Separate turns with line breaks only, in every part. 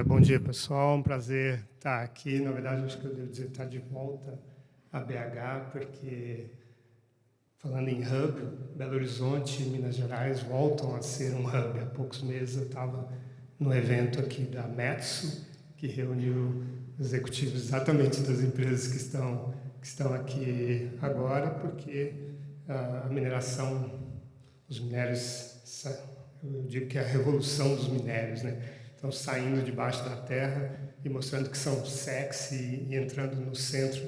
Bom dia, pessoal. Um prazer estar aqui. Na verdade, acho que eu devo dizer estar de volta a BH, porque, falando em hub, Belo Horizonte e Minas Gerais voltam a ser um hub. Há poucos meses eu estava no evento aqui da Metso, que reuniu executivos exatamente das empresas que estão aqui agora, porque a mineração, os minérios, eu digo que é a revolução dos minérios, né? Estão saindo debaixo da terra e mostrando que são sexy e entrando no centro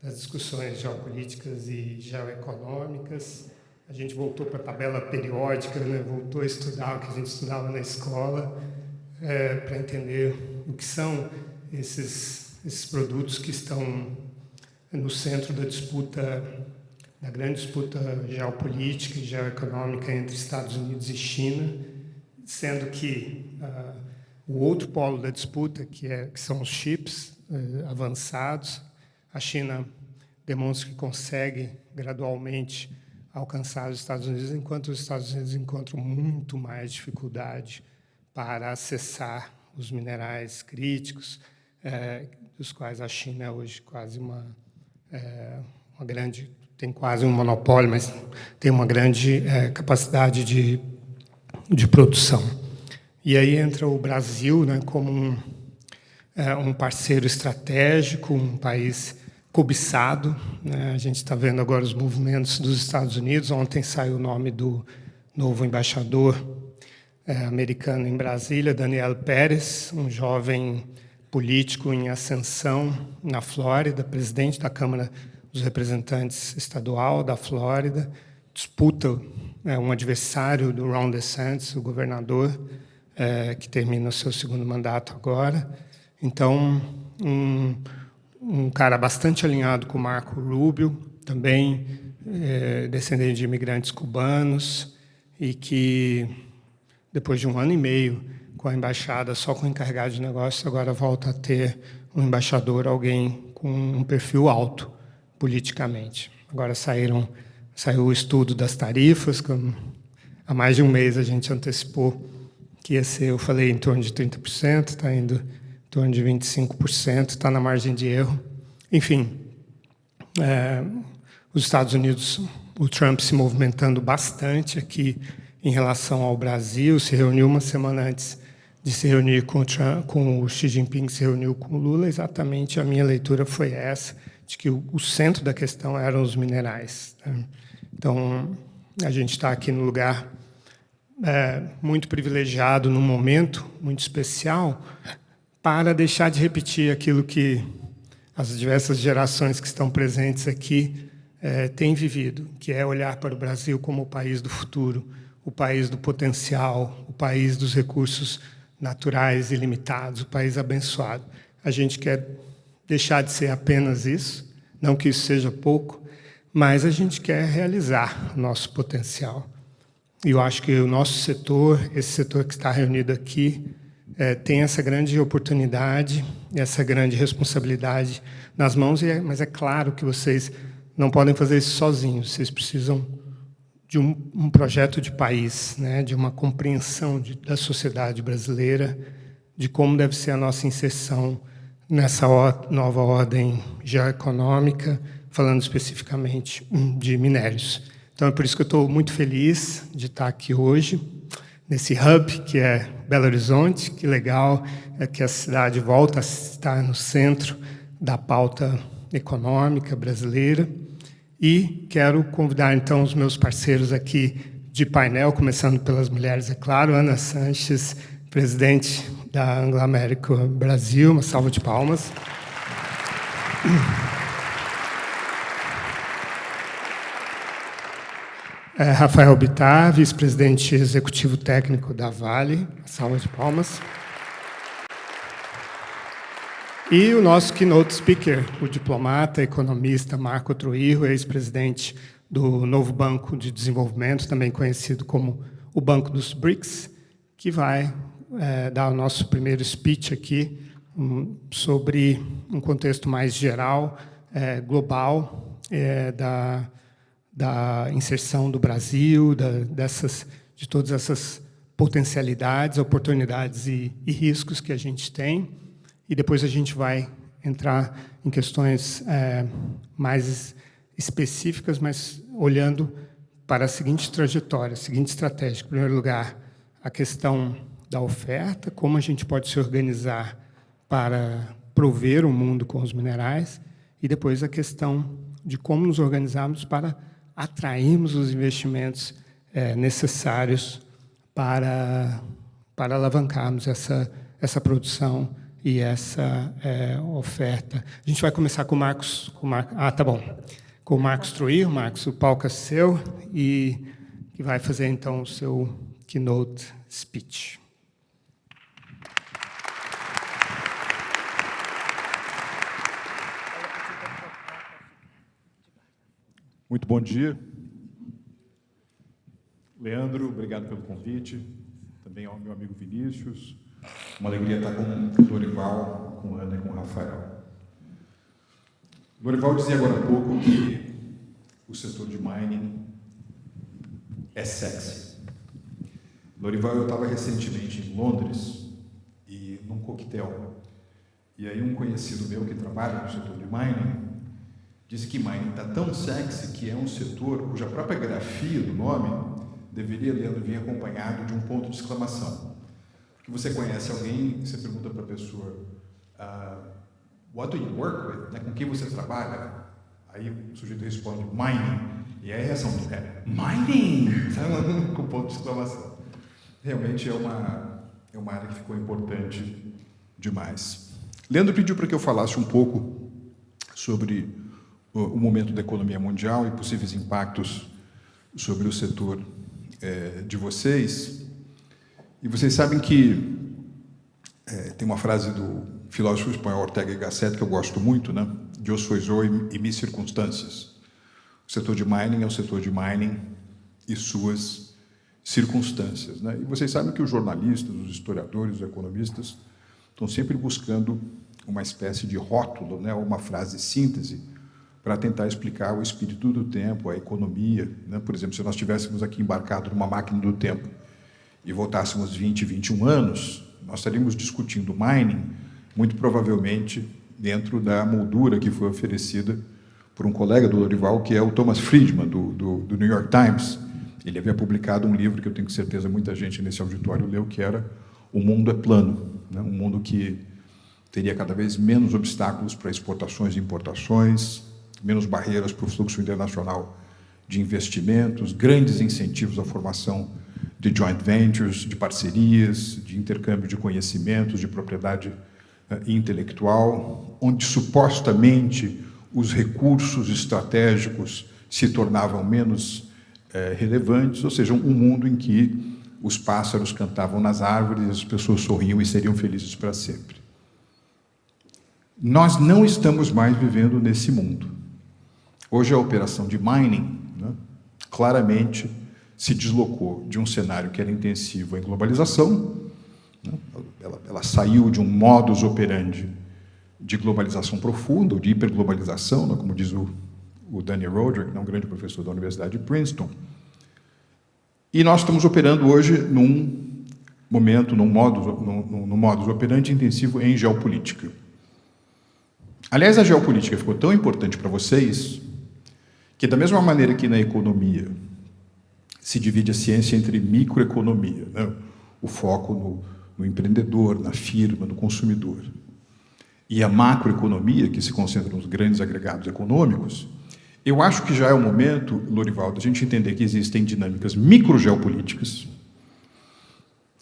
das discussões geopolíticas e geoeconômicas. A gente voltou para a tabela periódica, né? Voltou a estudar o que a gente estudava na escola, para entender o que são esses produtos que estão no centro da disputa, da grande disputa geopolítica e geoeconômica entre Estados Unidos e China, sendo que o outro polo da disputa, que são os chips avançados, a China demonstra que consegue gradualmente alcançar os Estados Unidos, enquanto os Estados Unidos encontram muito mais dificuldade para acessar os minerais críticos, dos quais a China é hoje quase uma grande, tem quase um monopólio, mas tem uma grande capacidade de produção. E aí entra o Brasil, né, como um parceiro estratégico, um país cobiçado, né? A gente está vendo agora os movimentos dos Estados Unidos. Ontem saiu o nome do novo embaixador americano em Brasília, Daniel Pérez, um jovem político em ascensão na Flórida, presidente da Câmara dos Representantes Estadual da Flórida, disputa um adversário do Ron DeSantis, o governador, que termina o seu segundo mandato agora. Então, um cara bastante alinhado com o Marco Rubio, também descendente de imigrantes cubanos, e que, depois de 1 ano e meio com a embaixada só com encarregado de negócios, agora volta a ter um embaixador, alguém com um perfil alto politicamente. Agora saiu o estudo das tarifas, que há mais de um mês a gente antecipou que ia ser, eu falei, em torno de 30%, está indo em torno de 25%, está na margem de erro. Enfim, os Estados Unidos, o Trump se movimentando bastante aqui em relação ao Brasil, se reuniu uma semana antes de se reunir com o Xi Jinping, se reuniu com o Lula. Exatamente a minha leitura foi essa, de que o centro da questão eram os minerais, né? Então, a gente está aqui no lugar muito privilegiado, num momento muito especial, para deixar de repetir aquilo que as diversas gerações que estão presentes aqui têm vivido, que é olhar para o Brasil como o país do futuro, o país do potencial, o país dos recursos naturais ilimitados, o país abençoado. A gente quer deixar de ser apenas isso, não que isso seja pouco, mas a gente quer realizar o nosso potencial. E eu acho que o nosso setor, esse setor que está reunido aqui, tem essa grande oportunidade, essa grande responsabilidade nas mãos, mas é claro que vocês não podem fazer isso sozinhos, vocês precisam de um projeto de país, né, de uma compreensão da sociedade brasileira, de como deve ser a nossa inserção nessa nova ordem geoeconômica, falando especificamente de minérios. Então, é por isso que eu estou muito feliz de estar aqui hoje, nesse hub que é Belo Horizonte. Que legal que a cidade volta a estar no centro da pauta econômica brasileira. E quero convidar, então, os meus parceiros aqui de painel, começando pelas mulheres, é claro, Ana Sanches, presidente da Anglo American Brasil, uma salva de palmas. Rafael Bittar, vice-presidente executivo técnico da Vale, salva de palmas. E o nosso keynote speaker, o diplomata, economista Marco Trujillo, ex-presidente do Novo Banco de Desenvolvimento, também conhecido como o Banco dos BRICS, que vai dar o nosso primeiro speech aqui sobre um contexto mais geral, global, da inserção do Brasil, de todas essas potencialidades, oportunidades e riscos que a gente tem, e depois a gente vai entrar em questões mais específicas, mas olhando para a seguinte trajetória, a seguinte estratégia. Em primeiro lugar, a questão da oferta, como a gente pode se organizar para prover o mundo com os minerais, e depois a questão de como nos organizarmos para atrairmos os investimentos necessários para alavancarmos essa produção e essa oferta. A gente vai começar com o Marcos. Com o Marcos Truir. Marcos, o palco é seu, e que vai fazer, então, o seu keynote speech.
Muito bom dia. Leandro, obrigado pelo convite. Também ao meu amigo Vinícius. Uma alegria estar com o Lorival, com a Ana e com o Rafael. O Lorival dizia agora há pouco que o setor de mining é sexy. Lorival, eu estava recentemente em Londres e num coquetel. E aí um conhecido meu que trabalha no setor de mining disse que mining está tão sexy que é um setor cuja própria grafia do nome deveria, Leandro, vir acompanhado de um ponto de exclamação. Porque você conhece alguém, você pergunta para a pessoa, what do you work with? Né? Com quem você trabalha? Aí o sujeito responde, mining. E aí a reação é, mining! Sabe? Com ponto de exclamação. Realmente é uma área que ficou importante demais. Leandro pediu para que eu falasse um pouco sobre o momento da economia mundial e possíveis impactos sobre o setor de vocês. E vocês sabem que tem uma frase do filósofo espanhol Ortega y Gasset que eu gosto muito, né? Eu sou eu e mis circunstâncias. O setor de mining é o setor de mining e suas circunstâncias, né? E vocês sabem que os jornalistas, os historiadores, os economistas estão sempre buscando uma espécie de rótulo, né? Uma frase síntese para tentar explicar o espírito do tempo, a economia, né? Por exemplo, se nós estivéssemos aqui embarcado numa máquina do tempo e voltássemos 20, 21 anos, nós estaríamos discutindo mining, muito provavelmente dentro da moldura que foi oferecida por um colega do Lorival, que é o Thomas Friedman, do New York Times. Ele havia publicado um livro que eu tenho certeza muita gente nesse auditório leu, que era O Mundo é Plano, né? Um mundo que teria cada vez menos obstáculos para exportações e importações, menos barreiras para o fluxo internacional de investimentos, grandes incentivos à formação de joint ventures, de parcerias, de intercâmbio de conhecimentos, de propriedade intelectual, onde supostamente os recursos estratégicos se tornavam menos relevantes, ou seja, um mundo em que os pássaros cantavam nas árvores, as pessoas sorriam e seriam felizes para sempre. Nós não estamos mais vivendo nesse mundo. Hoje a operação de mining, né, claramente se deslocou de um cenário que era intensivo em globalização, né, ela saiu de um modus operandi de globalização profunda, ou de hiperglobalização, né, como diz o Danny Roderick, um grande professor da Universidade de Princeton, e nós estamos operando hoje num modus operandi intensivo em geopolítica. Aliás, a geopolítica ficou tão importante para vocês que, da mesma maneira que na economia se divide a ciência entre microeconomia, né? O foco no empreendedor, na firma, no consumidor, e a macroeconomia, que se concentra nos grandes agregados econômicos, eu acho que já é o momento, Lorival, da gente entender que existem dinâmicas microgeopolíticas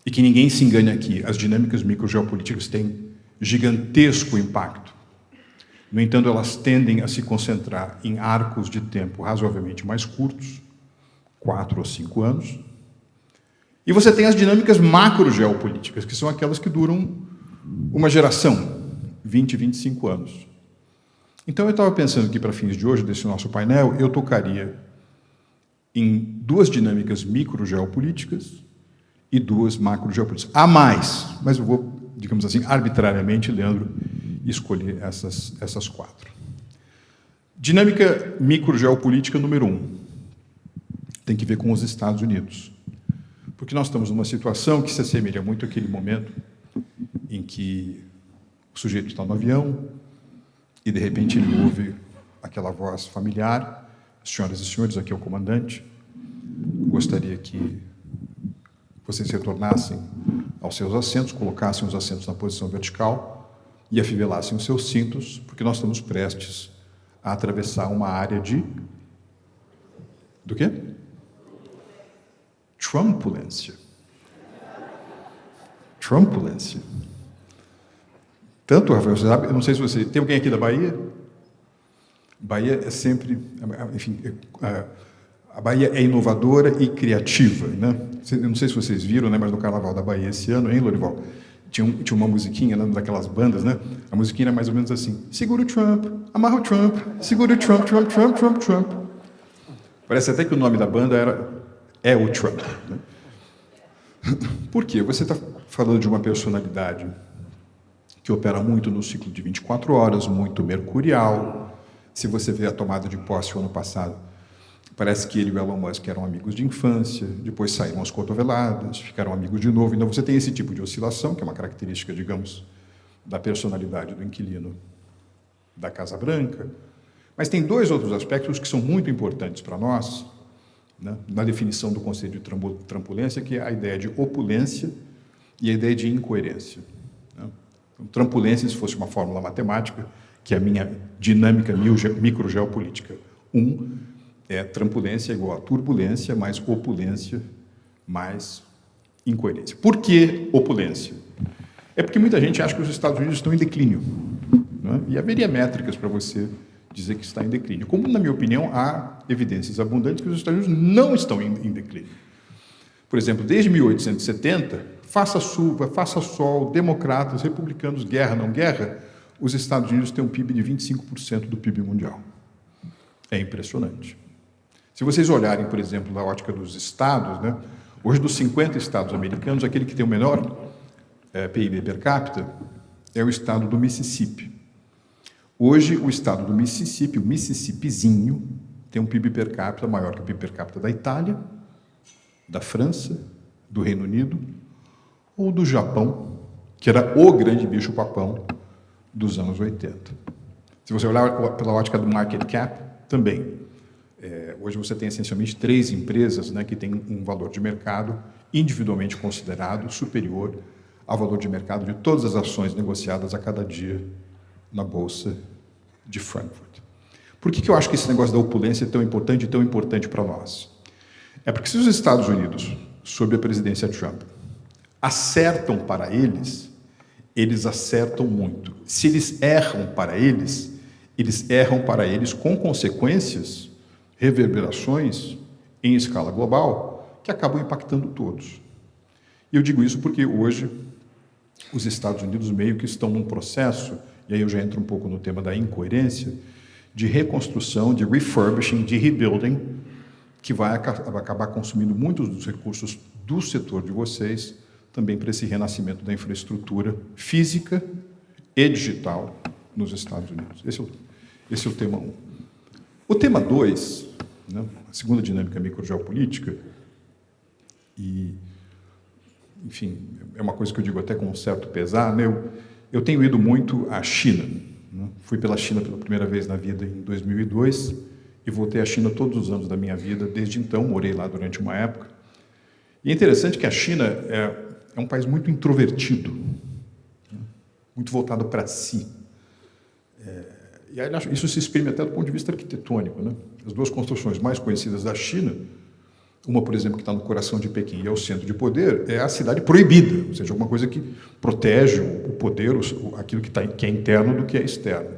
e que ninguém se engane aqui, as dinâmicas microgeopolíticas têm gigantesco impacto. No entanto, elas tendem a se concentrar em arcos de tempo razoavelmente mais curtos, 4 ou 5 anos. E você tem as dinâmicas macrogeopolíticas, que são aquelas que duram uma geração, 20, 25 anos. Então, eu estava pensando que, para fins de hoje, desse nosso painel, eu tocaria em 2 dinâmicas microgeopolíticas e 2 macrogeopolíticas. Há mais, mas eu vou, digamos assim, arbitrariamente, Leandro, escolher essas 4. Dinâmica microgeopolítica número 1. Tem que ver com os Estados Unidos. Porque nós estamos numa situação que se assemelha muito àquele momento em que o sujeito está no avião e, de repente, ele ouve aquela voz familiar: senhoras e senhores, aqui é o comandante, gostaria que vocês retornassem aos seus assentos, colocassem os assentos na posição vertical e afivelassem os seus cintos, porque nós estamos prestes a atravessar uma área de... do quê? Trumpulência. Trumpulência. Tanto, Rafael, você sabe, eu não sei se você... Tem alguém aqui da Bahia? Bahia é sempre... Enfim, a Bahia é inovadora e criativa, né? Eu não sei se vocês viram, né, mas no Carnaval da Bahia esse ano, hein, Lorival? Tinha uma musiquinha, né, daquelas bandas, né? A musiquinha era mais ou menos assim: segura o Trump, amarra o Trump, segura o Trump, Trump, Trump, Trump, Trump. Parece até que o nome da banda é o Trump, né? Por quê? Você está falando de uma personalidade que opera muito no ciclo de 24 horas, muito mercurial. Se você vê a tomada de posse o ano passado, parece que ele e o Elon Musk eram amigos de infância, depois saíram as cotoveladas, ficaram amigos de novo. Então você tem esse tipo de oscilação, que é uma característica, digamos, da personalidade do inquilino da Casa Branca. Mas tem dois outros aspectos que são muito importantes para nós, né, na definição do conceito de trampulência, que é a ideia de opulência e a ideia de incoerência. Né? Então, trampulência, se fosse uma fórmula matemática, que é a minha dinâmica microgeopolítica. Trampulência é igual a turbulência mais opulência mais incoerência. Por que opulência? É porque muita gente acha que os Estados Unidos estão em declínio, né? E haveria métricas para você dizer que está em declínio. Como, na minha opinião, há evidências abundantes que os Estados Unidos não estão em declínio. Por exemplo, desde 1870, faça chuva, faça sol, democratas, republicanos, guerra, não guerra, os Estados Unidos têm um PIB de 25% do PIB mundial. É impressionante. Se vocês olharem, por exemplo, na ótica dos estados, né, hoje dos 50 estados americanos, aquele que tem o menor PIB per capita é o estado do Mississippi. Hoje, o estado do Mississippi, o Mississippizinho, tem um PIB per capita maior que o PIB per capita da Itália, da França, do Reino Unido ou do Japão, que era o grande bicho-papão dos anos 80. Se você olhar pela ótica do market cap, também. Hoje você tem essencialmente 3 empresas, né, que têm um valor de mercado individualmente considerado superior ao valor de mercado de todas as ações negociadas a cada dia na Bolsa de Frankfurt. Por que eu acho que esse negócio da opulência é tão importante para nós? É porque se os Estados Unidos, sob a presidência Trump, acertam para eles acertam muito. Se eles erram para eles com consequências, reverberações em escala global, que acabam impactando todos. E eu digo isso porque hoje os Estados Unidos meio que estão num processo, e aí eu já entro um pouco no tema da incoerência, de reconstrução, de refurbishing, de rebuilding, que vai acabar consumindo muitos dos recursos do setor de vocês, também para esse renascimento da infraestrutura física e digital nos Estados Unidos. Esse é o tema 1. O tema 2, né, a segunda dinâmica microgeopolítica, e, enfim, é uma coisa que eu digo até com um certo pesar, né, eu tenho ido muito à China. Né, fui pela China pela primeira vez na vida em 2002 e voltei à China todos os anos da minha vida. Desde então, morei lá durante uma época. E é interessante que a China é um país muito introvertido, muito voltado para si. E aí, isso se exprime até do ponto de vista arquitetônico, né? As 2 construções mais conhecidas da China, uma, por exemplo, que está no coração de Pequim e é o centro de poder, é a cidade proibida, ou seja, alguma coisa que protege o poder, aquilo que é interno do que é externo.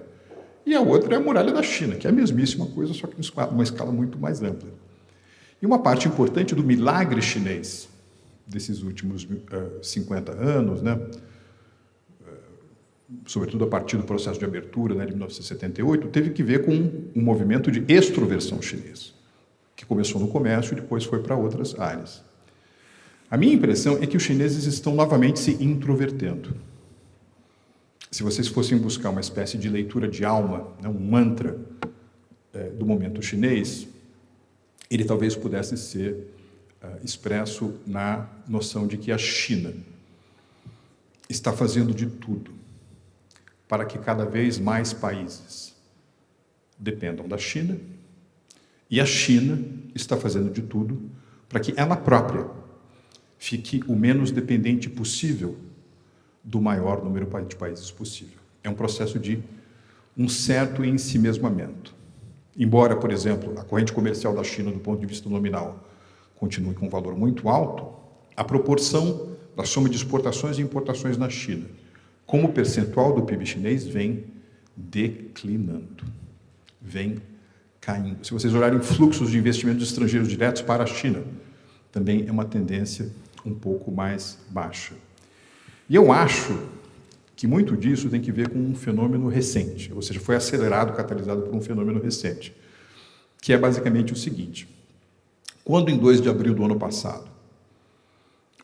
E a outra é a muralha da China, que é a mesmíssima coisa, só que numa escala muito mais ampla. E uma parte importante do milagre chinês desses últimos 50 anos, né, sobretudo a partir do processo de abertura, né, de 1978, teve que ver com um movimento de extroversão chinês, que começou no comércio e depois foi para outras áreas. A minha impressão é que os chineses estão novamente se introvertendo. Se vocês fossem buscar uma espécie de leitura de alma, né, um mantra do momento chinês, ele talvez pudesse ser expresso na noção de que a China está fazendo de tudo para que cada vez mais países dependam da China, e a China está fazendo de tudo para que ela própria fique o menos dependente possível do maior número de países possível. É um processo de um certo ensimesmamento. Embora, por exemplo, a corrente comercial da China, do ponto de vista nominal, continue com um valor muito alto, a proporção da soma de exportações e importações na China, como percentual do PIB chinês, vem declinando, vem caindo. Se vocês olharem fluxos de investimentos estrangeiros diretos para a China, também é uma tendência um pouco mais baixa. E eu acho que muito disso tem que ver com um fenômeno recente, ou seja, foi acelerado, catalisado por um fenômeno recente, que é basicamente o seguinte: quando em 2 de abril do ano passado,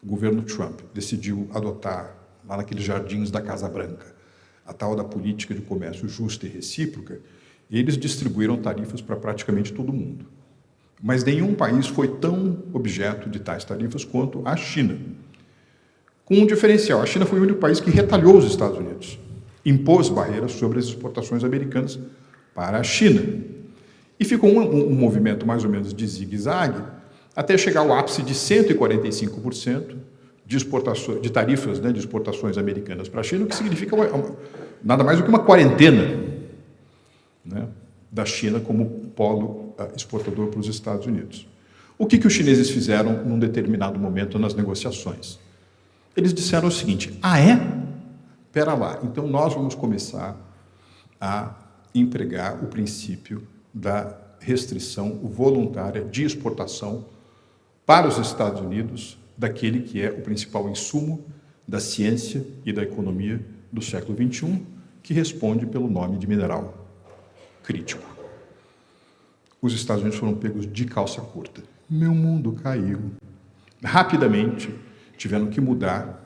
o governo Trump decidiu adotar, lá naqueles jardins da Casa Branca, a tal da política de comércio justa e recíproca, eles distribuíram tarifas para praticamente todo mundo. Mas nenhum país foi tão objeto de tais tarifas quanto a China. Com um diferencial: a China foi o único país que retalhou os Estados Unidos, impôs barreiras sobre as exportações americanas para a China. E ficou um movimento mais ou menos de zigue-zague, até chegar ao ápice de 145% de tarifas, de exportações americanas para a China, o que significa nada mais do que uma quarentena, da China como polo exportador para os Estados Unidos. O que os chineses fizeram num determinado momento nas negociações? Eles disseram o seguinte: Pera lá, então nós vamos começar a empregar o princípio da restrição voluntária de exportação para os Estados Unidos daquele que é o principal insumo da ciência e da economia do século XXI, que responde pelo nome de mineral crítico. Os Estados Unidos foram pegos de calça curta. Meu mundo caiu. Rapidamente tiveram que mudar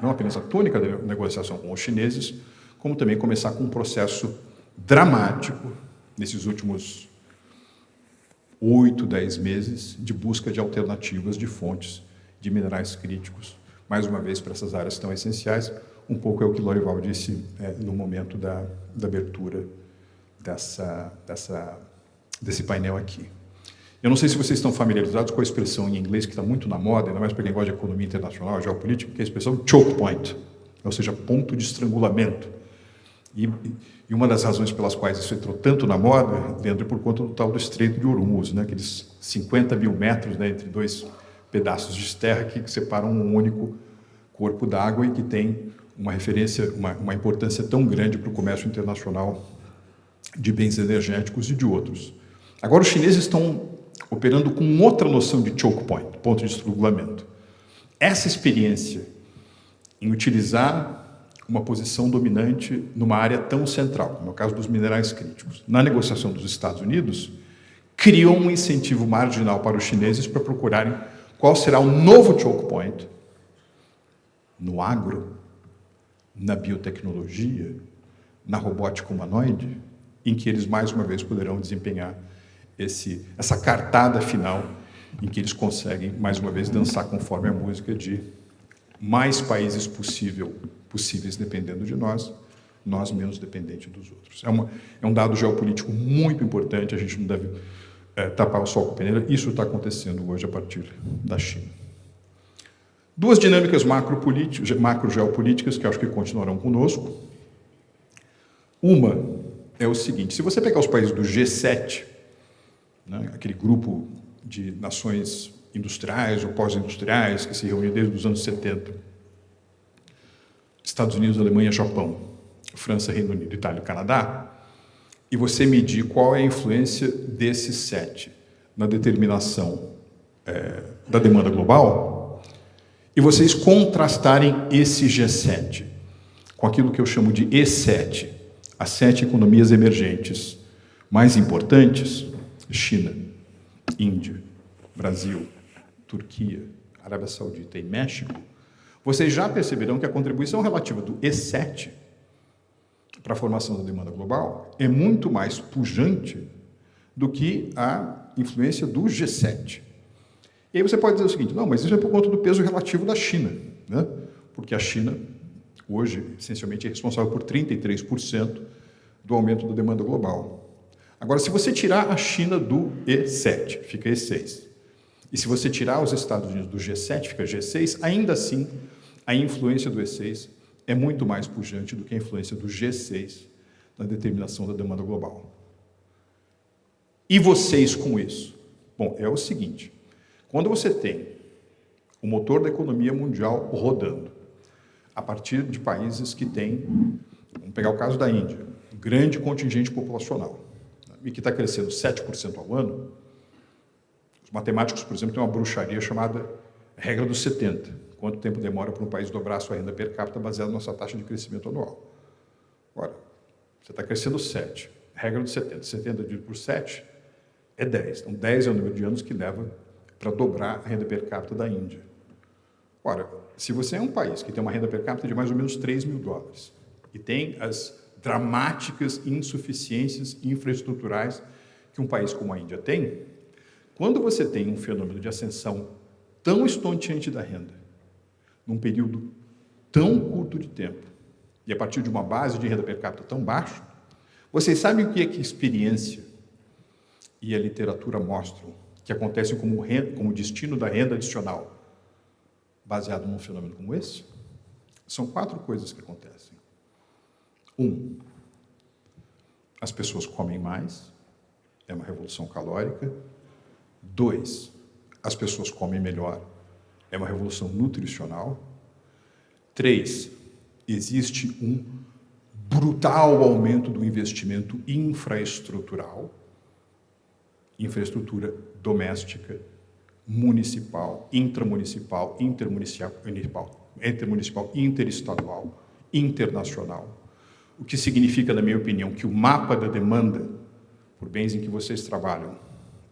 não apenas a tônica da negociação com os chineses, como também começar com um processo dramático nesses últimos 8, 10 meses de busca de alternativas de fontes de minerais críticos, mais uma vez para essas áreas tão essenciais. Um pouco é o que Lorival disse no momento da abertura desse painel aqui. Eu não sei se vocês estão familiarizados com a expressão em inglês que está muito na moda, ainda mais para quem gosta de economia internacional, geopolítica, que é a expressão choke point, ou seja, ponto de estrangulamento. E uma das razões pelas quais isso entrou tanto na moda, Leandro, é por conta do tal do Estreito de Hormuz, aqueles 50 mil metros entre dois pedaços de terra que separam um único corpo d'água e que tem uma referência, uma importância tão grande para o comércio internacional de bens energéticos e de outros. Agora, os chineses estão operando com outra noção de choke point, ponto de estrangulamento. Essa experiência em utilizar uma posição dominante numa área tão central, no caso dos minerais críticos, na negociação dos Estados Unidos, criou um incentivo marginal para os chineses para procurarem qual será o novo choke point no agro, na biotecnologia, na robótica humanoide, em que eles, mais uma vez, poderão desempenhar essa cartada final, em que eles conseguem, mais uma vez, dançar conforme a música de mais países possíveis dependendo de nós menos dependentes dos outros. É um dado geopolítico muito importante, a gente não deve tapar o sol com a peneira. Isso está acontecendo hoje a partir da China. Duas dinâmicas macro-geopolíticas que eu acho que continuarão conosco. Uma é o seguinte: se você pegar os países do G7, aquele grupo de nações industriais ou pós-industriais que se reúne desde os anos 70, Estados Unidos, Alemanha, Japão, França, Reino Unido, Itália e Canadá, e você medir qual é a influência desses 7 na determinação da demanda global, e vocês contrastarem esse G7 com aquilo que eu chamo de E7, as 7 economias emergentes mais importantes: China, Índia, Brasil, Turquia, Arábia Saudita e México, vocês já perceberão que a contribuição relativa do E7 para a formação da demanda global é muito mais pujante do que a influência do G7. E aí você pode dizer o seguinte, não, mas isso é por conta do peso relativo da China, né? Porque a China, hoje, essencialmente, é responsável por 33% do aumento da demanda global. Agora, se você tirar a China do E7, fica E6. E se você tirar os Estados Unidos do G7, fica G6, ainda assim, a influência do E6 é muito mais pujante do que a influência do G6 na determinação da demanda global. E vocês com isso? Bom, é o seguinte, quando você tem o motor da economia mundial rodando, a partir de países que têm, vamos pegar o caso da Índia, um grande contingente populacional, e que está crescendo 7% ao ano, os matemáticos, por exemplo, têm uma bruxaria chamada regra dos 70. Quanto tempo demora para um país dobrar a sua renda per capita baseada na nossa taxa de crescimento anual? Ora, você está crescendo 7. Regra dos 70. 70 dividido por 7 é 10. Então, 10 é o número de anos que leva para dobrar a renda per capita da Índia. Ora, se você é um país que tem uma renda per capita de mais ou menos $3.000 e tem as dramáticas insuficiências infraestruturais que um país como a Índia tem, quando você tem um fenômeno de ascensão tão estonteante da renda, num período tão curto de tempo, e a partir de uma base de renda per capita tão baixa, vocês sabem o que é que a experiência e a literatura mostram que acontece como destino da renda adicional baseado num fenômeno como esse? São 4 coisas que acontecem. 1, as pessoas comem mais, é uma revolução calórica. 2, as pessoas comem melhor, é uma revolução nutricional. 3, existe um brutal aumento do investimento infraestrutural, infraestrutura doméstica, municipal, intramunicipal, intermunicipal, interestadual, internacional. O que significa, na minha opinião, que o mapa da demanda por bens em que vocês trabalham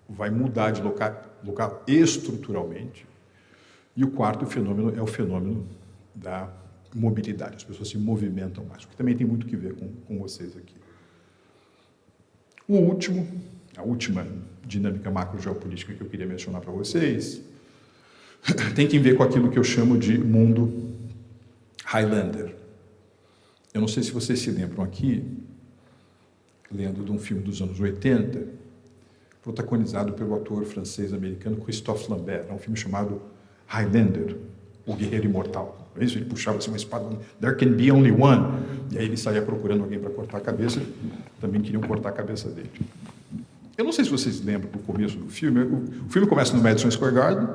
vai mudar de local estruturalmente. E o quarto fenômeno é o fenômeno da mobilidade. As pessoas se movimentam mais, o que também tem muito que ver com vocês aqui. A última dinâmica macro-geopolítica que eu queria mencionar para vocês tem que ver com aquilo que eu chamo de mundo Highlander. Eu não sei se vocês se lembram aqui, lendo de um filme dos anos 80, protagonizado pelo ator francês-americano Christophe Lambert. É um filme chamado Highlander, o Guerreiro Imortal. É isso? Ele puxava assim uma espada, there can be only one. E aí ele saía procurando alguém para cortar a cabeça, também queriam cortar a cabeça dele. Eu não sei se vocês lembram do começo do filme. O filme começa no Madison Square Garden,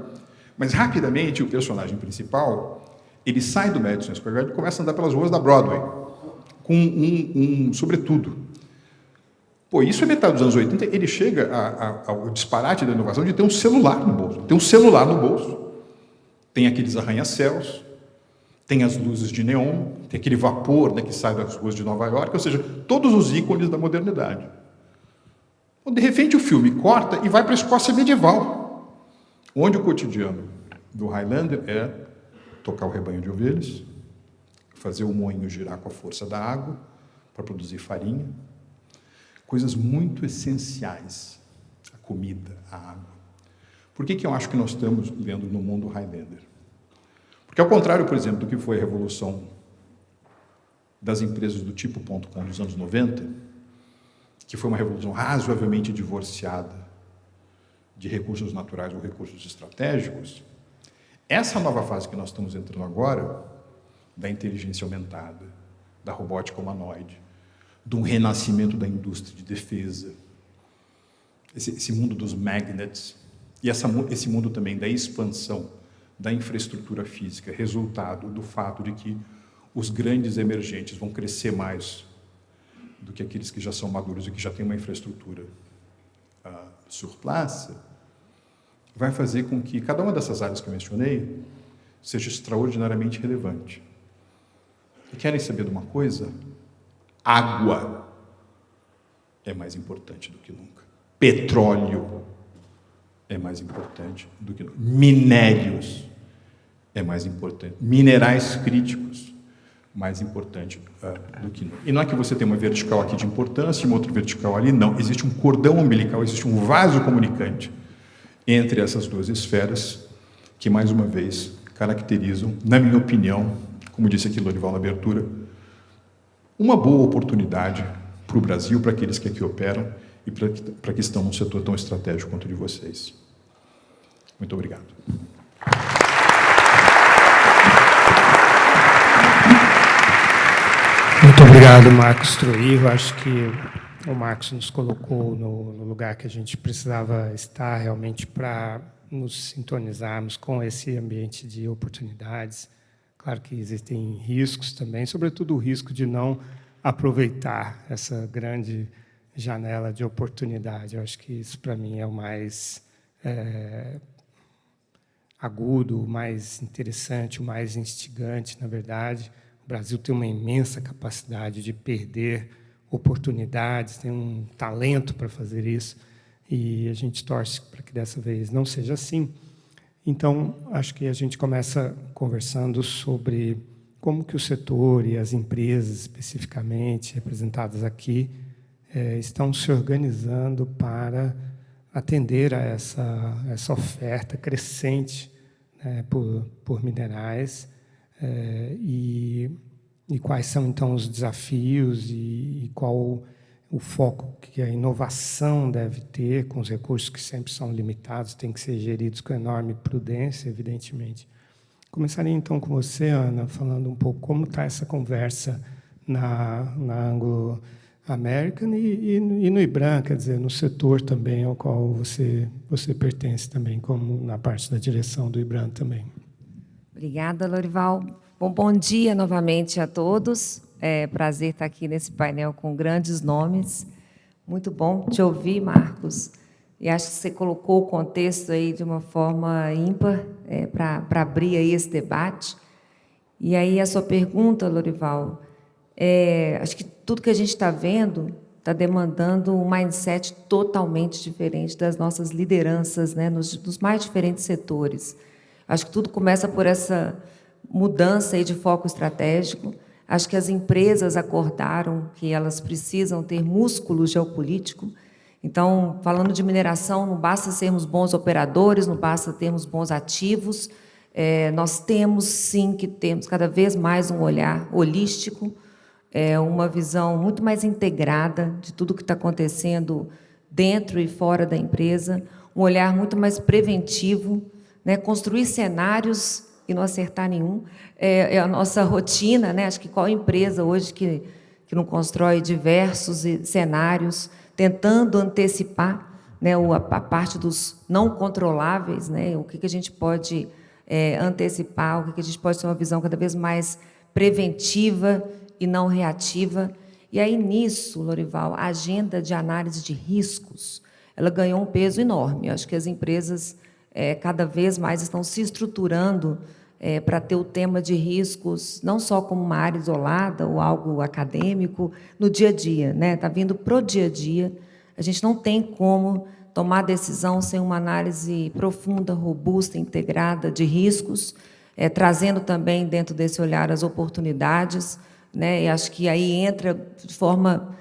mas rapidamente o personagem principal, ele sai do Madison Square Garden e começa a andar pelas ruas da Broadway, com um sobretudo. Pô, isso é metade dos anos 80, ele chega ao disparate da inovação de ter um celular no bolso. Tem um celular no bolso, tem aqueles arranha-céus, tem as luzes de neon, tem aquele vapor, né, que sai das ruas de Nova York, ou seja, todos os ícones da modernidade. De repente o filme corta e vai para a Escócia medieval, onde o cotidiano do Highlander é tocar o rebanho de ovelhas, fazer o moinho girar com a força da água para produzir farinha, coisas muito essenciais, a comida, a água. Por que eu acho que nós estamos lendo no mundo Highlander? Porque, ao contrário, por exemplo, do que foi a revolução das empresas do tipo .com dos anos 90, que foi uma revolução razoavelmente divorciada de recursos naturais ou recursos estratégicos, essa nova fase que nós estamos entrando agora, da inteligência aumentada, da robótica humanoide, do renascimento da indústria de defesa, esse mundo dos magnets, e esse mundo também da expansão da infraestrutura física, resultado do fato de que os grandes emergentes vão crescer mais do que aqueles que já são maduros e que já têm uma infraestrutura surplace, vai fazer com que cada uma dessas áreas que eu mencionei seja extraordinariamente relevante. E querem saber de uma coisa? Água é mais importante do que nunca. Petróleo é mais importante do que nunca. Minérios é mais importante. Minerais críticos, mais importante do que nunca. E não é que você tem uma vertical aqui de importância e uma outra vertical ali, não. Existe um cordão umbilical, existe um vaso comunicante entre essas duas esferas, que, mais uma vez, caracterizam, na minha opinião, como disse aqui Lorival na abertura, uma boa oportunidade para o Brasil, para aqueles que aqui operam e para que estão num setor tão estratégico quanto o de vocês. Muito obrigado.
Muito obrigado, Marcos Trujillo. Acho que o Marcos nos colocou no lugar que a gente precisava estar realmente para nos sintonizarmos com esse ambiente de oportunidades. Claro que existem riscos também, sobretudo o risco de não aproveitar essa grande janela de oportunidade. Eu acho que isso, para mim, é o mais agudo, o mais interessante, o mais instigante, na verdade. O Brasil tem uma imensa capacidade de perder oportunidades, tem um talento para fazer isso, e a gente torce para que dessa vez não seja assim. Então, acho que a gente começa conversando sobre como que o setor e as empresas, especificamente representadas aqui, estão se organizando para atender a essa oferta crescente, né, por minerais, e quais são, então, os desafios e qual o foco que a inovação deve ter com os recursos que sempre são limitados, têm que ser geridos com enorme prudência, evidentemente. Começaria, então, com você, Ana, falando um pouco como está essa conversa na Anglo American e no IBRAM, quer dizer, no setor também ao qual você pertence também, como na parte da direção do IBRAM também.
Obrigada, Lorival. Bom dia novamente a todos. É prazer estar aqui nesse painel com grandes nomes. Muito bom te ouvir, Marcos. E acho que você colocou o contexto aí de uma forma ímpar para abrir aí esse debate. E aí a sua pergunta, Lorival, acho que tudo que a gente está vendo está demandando um mindset totalmente diferente das nossas lideranças, né, nos mais diferentes setores. Acho que tudo começa por essa mudança aí de foco estratégico. Acho que as empresas acordaram que elas precisam ter músculo geopolítico. Então, falando de mineração, não basta sermos bons operadores, não basta termos bons ativos, nós temos, sim, que termos cada vez mais um olhar holístico, uma visão muito mais integrada de tudo que está acontecendo dentro e fora da empresa, um olhar muito mais preventivo, né, construir cenários e não acertar nenhum, é a nossa rotina, né? Acho que qual empresa hoje que não constrói diversos cenários, tentando antecipar, né, a parte dos não controláveis, né? O que a gente pode antecipar, o que a gente pode ter uma visão cada vez mais preventiva e não reativa. E aí, nisso, Lorival, a agenda de análise de riscos, ela ganhou um peso enorme. Eu acho que as empresas cada vez mais estão se estruturando para ter o tema de riscos, não só como uma área isolada ou algo acadêmico, no dia a dia, né? Está vindo para o dia a dia. A gente não tem como tomar decisão sem uma análise profunda, robusta, integrada de riscos, trazendo também dentro desse olhar as oportunidades, né? E acho que aí entra de forma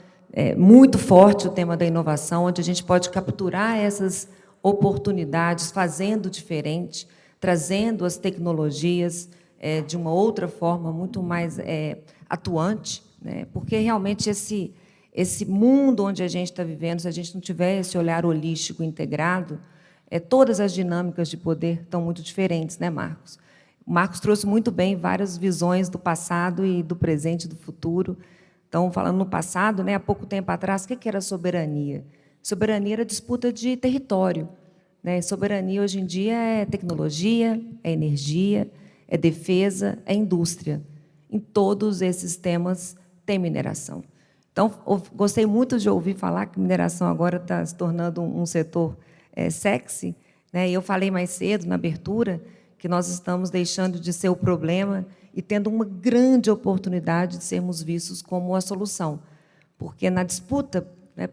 muito forte o tema da inovação, onde a gente pode capturar essas oportunidades, fazendo diferente, trazendo as tecnologias de uma outra forma muito mais atuante, né? Porque realmente esse mundo onde a gente está vivendo, se a gente não tiver esse olhar holístico integrado, todas as dinâmicas de poder estão muito diferentes, né, Marcos? O Marcos trouxe muito bem várias visões do passado e do presente e do futuro. Então, falando no passado, né, há pouco tempo atrás, o que era soberania? Soberania era disputa de território, né? Soberania, hoje em dia, é tecnologia, é energia, é defesa, é indústria. Em todos esses temas tem mineração. Então, gostei muito de ouvir falar que mineração agora está se tornando um setor sexy, né? E eu falei mais cedo, na abertura, que nós estamos deixando de ser o problema e tendo uma grande oportunidade de sermos vistos como a solução. Porque, na disputa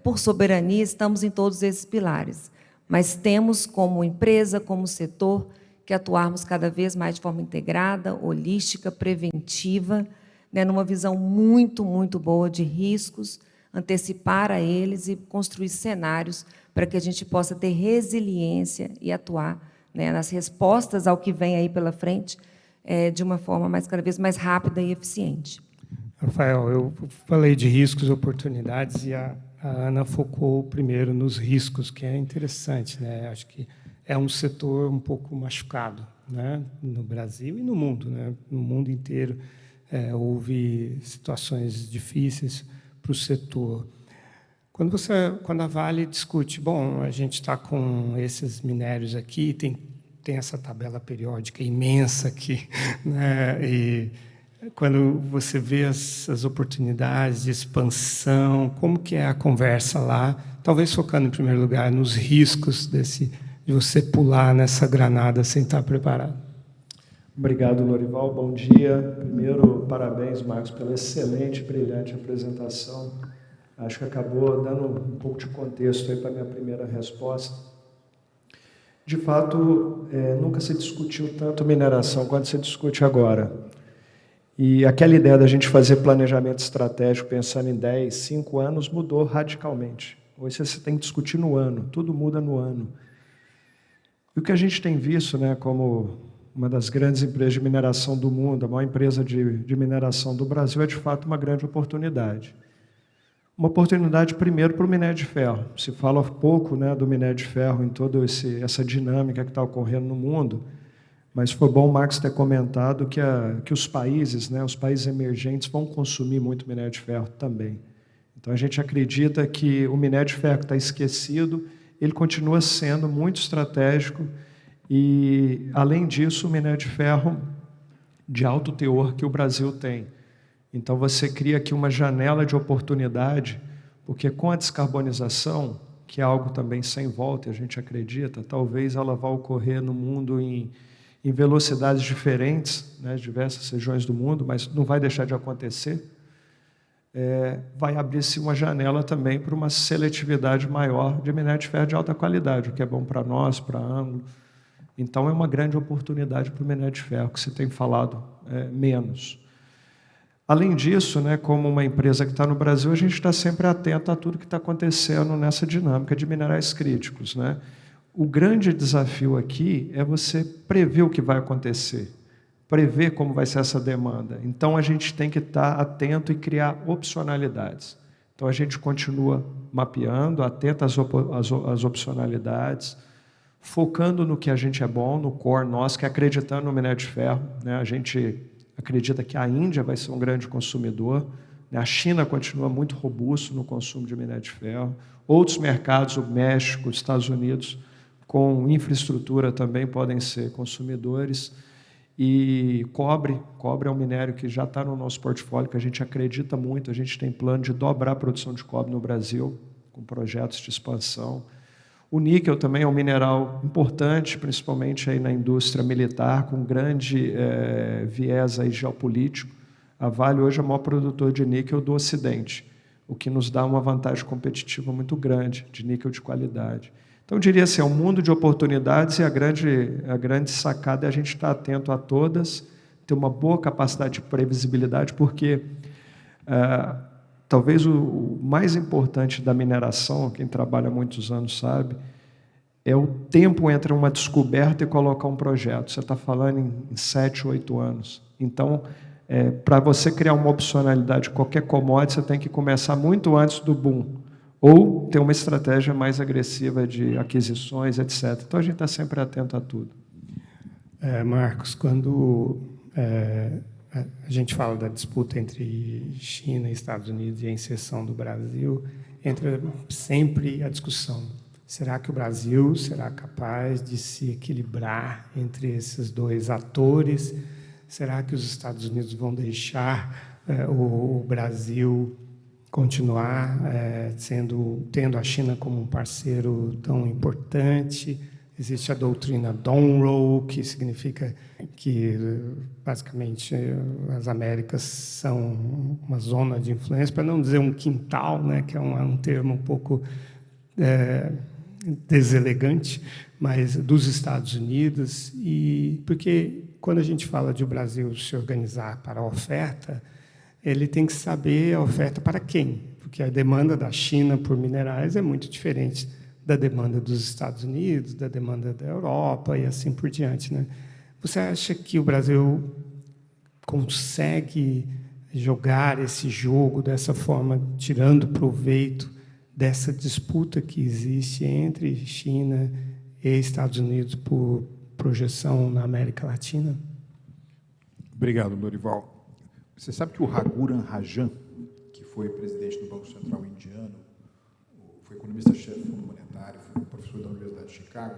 por soberania, estamos em todos esses pilares. Mas temos, como empresa, como setor, que atuarmos cada vez mais de forma integrada, holística, preventiva, né, numa visão muito, muito boa de riscos, antecipar a eles e construir cenários para que a gente possa ter resiliência e atuar, né, nas respostas ao que vem aí pela frente, de uma forma cada vez mais rápida e eficiente.
Rafael, eu falei de riscos e oportunidades e a Ana focou primeiro nos riscos, que é interessante, né? Acho que é um setor um pouco machucado, né, no Brasil e no mundo, né? No mundo inteiro houve situações difíceis para o setor. Quando a Vale discute, bom, a gente está com esses minérios aqui, tem essa tabela periódica imensa aqui, né? E quando você vê as oportunidades de expansão, como que é a conversa lá? Talvez focando, em primeiro lugar, nos riscos de você pular nessa granada sem estar preparado.
Obrigado, Lorival. Bom dia. Primeiro, parabéns, Marcos, pela excelente, brilhante apresentação. Acho que acabou dando um pouco de contexto aí para a minha primeira resposta. De fato, nunca se discutiu tanto mineração quanto se discute agora. E aquela ideia da gente fazer planejamento estratégico pensando em 10, 5 anos mudou radicalmente. Hoje você tem que discutir no ano, tudo muda no ano. E o que a gente tem visto, né, como uma das grandes empresas de mineração do mundo, a maior empresa de mineração do Brasil, é de fato uma grande oportunidade. Uma oportunidade, primeiro, para o minério de ferro. Se fala pouco, né, do minério de ferro em toda essa dinâmica que está ocorrendo no mundo, mas foi bom o Marcos ter comentado que os países, né, os países emergentes vão consumir muito minério de ferro também. Então, a gente acredita que o minério de ferro que está esquecido, ele continua sendo muito estratégico e, além disso, o minério de ferro de alto teor que o Brasil tem. Então, você cria aqui uma janela de oportunidade, porque com a descarbonização, que é algo também sem volta, a gente acredita, talvez ela vá ocorrer no mundo em velocidades diferentes, né, diversas regiões do mundo, mas não vai deixar de acontecer, vai abrir-se uma janela também para uma seletividade maior de minério de ferro de alta qualidade, o que é bom para nós, para a Anglo. Então, é uma grande oportunidade para o minério de ferro, que se tem falado menos. Além disso, né, como uma empresa que está no Brasil, a gente está sempre atento a tudo que está acontecendo nessa dinâmica de minerais críticos, né? O grande desafio aqui é você prever o que vai acontecer, prever como vai ser essa demanda. Então, a gente tem que estar atento e criar opcionalidades. Então, a gente continua mapeando, atento às opcionalidades, focando no que a gente é bom, no core nosso, que é acreditando no minério de ferro, né? A gente acredita que a Índia vai ser um grande consumidor, né? A China continua muito robusto no consumo de minério de ferro, outros mercados, o México, os Estados Unidos, com infraestrutura também podem ser consumidores. E cobre é um minério que já está no nosso portfólio, que a gente acredita muito, a gente tem plano de dobrar a produção de cobre no Brasil, com projetos de expansão. O níquel também é um mineral importante, principalmente aí na indústria militar, com grande viés aí geopolítico. A Vale hoje é o maior produtor de níquel do Ocidente, o que nos dá uma vantagem competitiva muito grande, de níquel de qualidade. Então, eu diria assim, é um mundo de oportunidades e a grande sacada é a gente estar atento a todas, ter uma boa capacidade de previsibilidade, porque talvez o mais importante da mineração, quem trabalha há muitos anos sabe, é o tempo entre uma descoberta e colocar um projeto. Você está falando em 7, 8 anos. Então, para você criar uma opcionalidade de qualquer commodity, você tem que começar muito antes do boom, ou ter uma estratégia mais agressiva de aquisições, etc. Então, a gente está sempre atento a tudo.
Marcos, quando a gente fala da disputa entre China e Estados Unidos e a inserção do Brasil, entra sempre a discussão. Será que o Brasil será capaz de se equilibrar entre esses dois atores? Será que os Estados Unidos vão deixar o Brasil continuar tendo a China como um parceiro tão importante? Existe a doutrina Monroe, que significa que, basicamente, as Américas são uma zona de influência, para não dizer um quintal, né, que é um termo um pouco deselegante, mas dos Estados Unidos. E porque, quando a gente fala de o Brasil se organizar para a oferta, ele tem que saber a oferta para quem, porque a demanda da China por minerais é muito diferente da demanda dos Estados Unidos, da demanda da Europa e assim por diante, né? Você acha que o Brasil consegue jogar esse jogo dessa forma, tirando proveito dessa disputa que existe entre China e Estados Unidos por projeção na América Latina?
Obrigado, Lorival. Você sabe que o Raghuram Rajan, que foi presidente do Banco Central indiano, foi economista-chefe do Fundo Monetário, foi professor da Universidade de Chicago,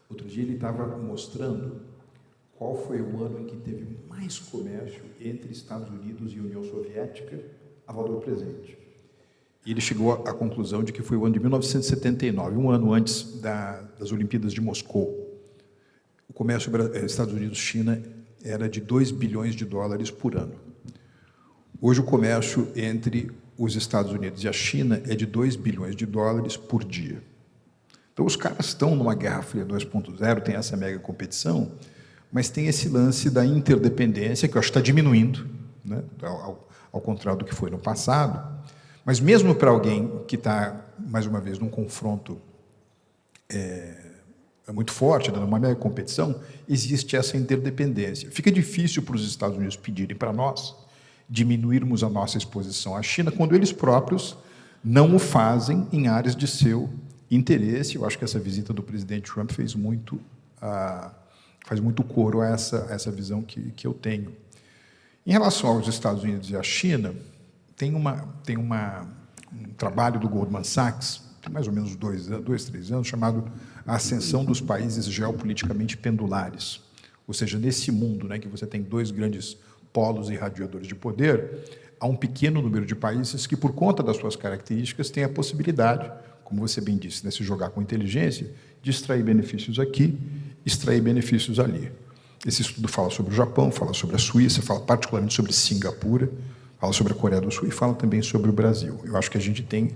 outro dia ele estava mostrando qual foi o ano em que teve mais comércio entre Estados Unidos e União Soviética a valor presente. E ele chegou à conclusão de que foi o ano de 1979, um ano antes das Olimpíadas de Moscou. O comércio Estados Unidos-China era de 2 bilhões de dólares por ano. Hoje, o comércio entre os Estados Unidos e a China é de 2 bilhões de dólares por dia. Então, os caras estão numa Guerra Fria 2.0, tem essa mega competição, mas tem esse lance da interdependência, que eu acho que está diminuindo, né, ao contrário do que foi no passado. Mas mesmo para alguém que está, mais uma vez, num confronto muito forte, numa mega competição, existe essa interdependência. Fica difícil para os Estados Unidos pedirem para nós diminuirmos a nossa exposição à China, quando eles próprios não o fazem em áreas de seu interesse. Eu acho que essa visita do presidente Trump faz muito coro a essa visão que eu tenho. Em relação aos Estados Unidos e à China, tem um trabalho do Goldman Sachs, tem mais ou menos 3 anos, chamado A Ascensão dos Países Geopoliticamente Pendulares. Ou seja, nesse mundo, né, que você tem 2 grandes polos irradiadores de poder, há um pequeno número de países que, por conta das suas características, têm a possibilidade, como você bem disse, né, se jogar com inteligência, de extrair benefícios aqui, extrair benefícios ali. Esse estudo fala sobre o Japão, fala sobre a Suíça, fala particularmente sobre Singapura, fala sobre a Coreia do Sul e fala também sobre o Brasil. Eu acho que a gente tem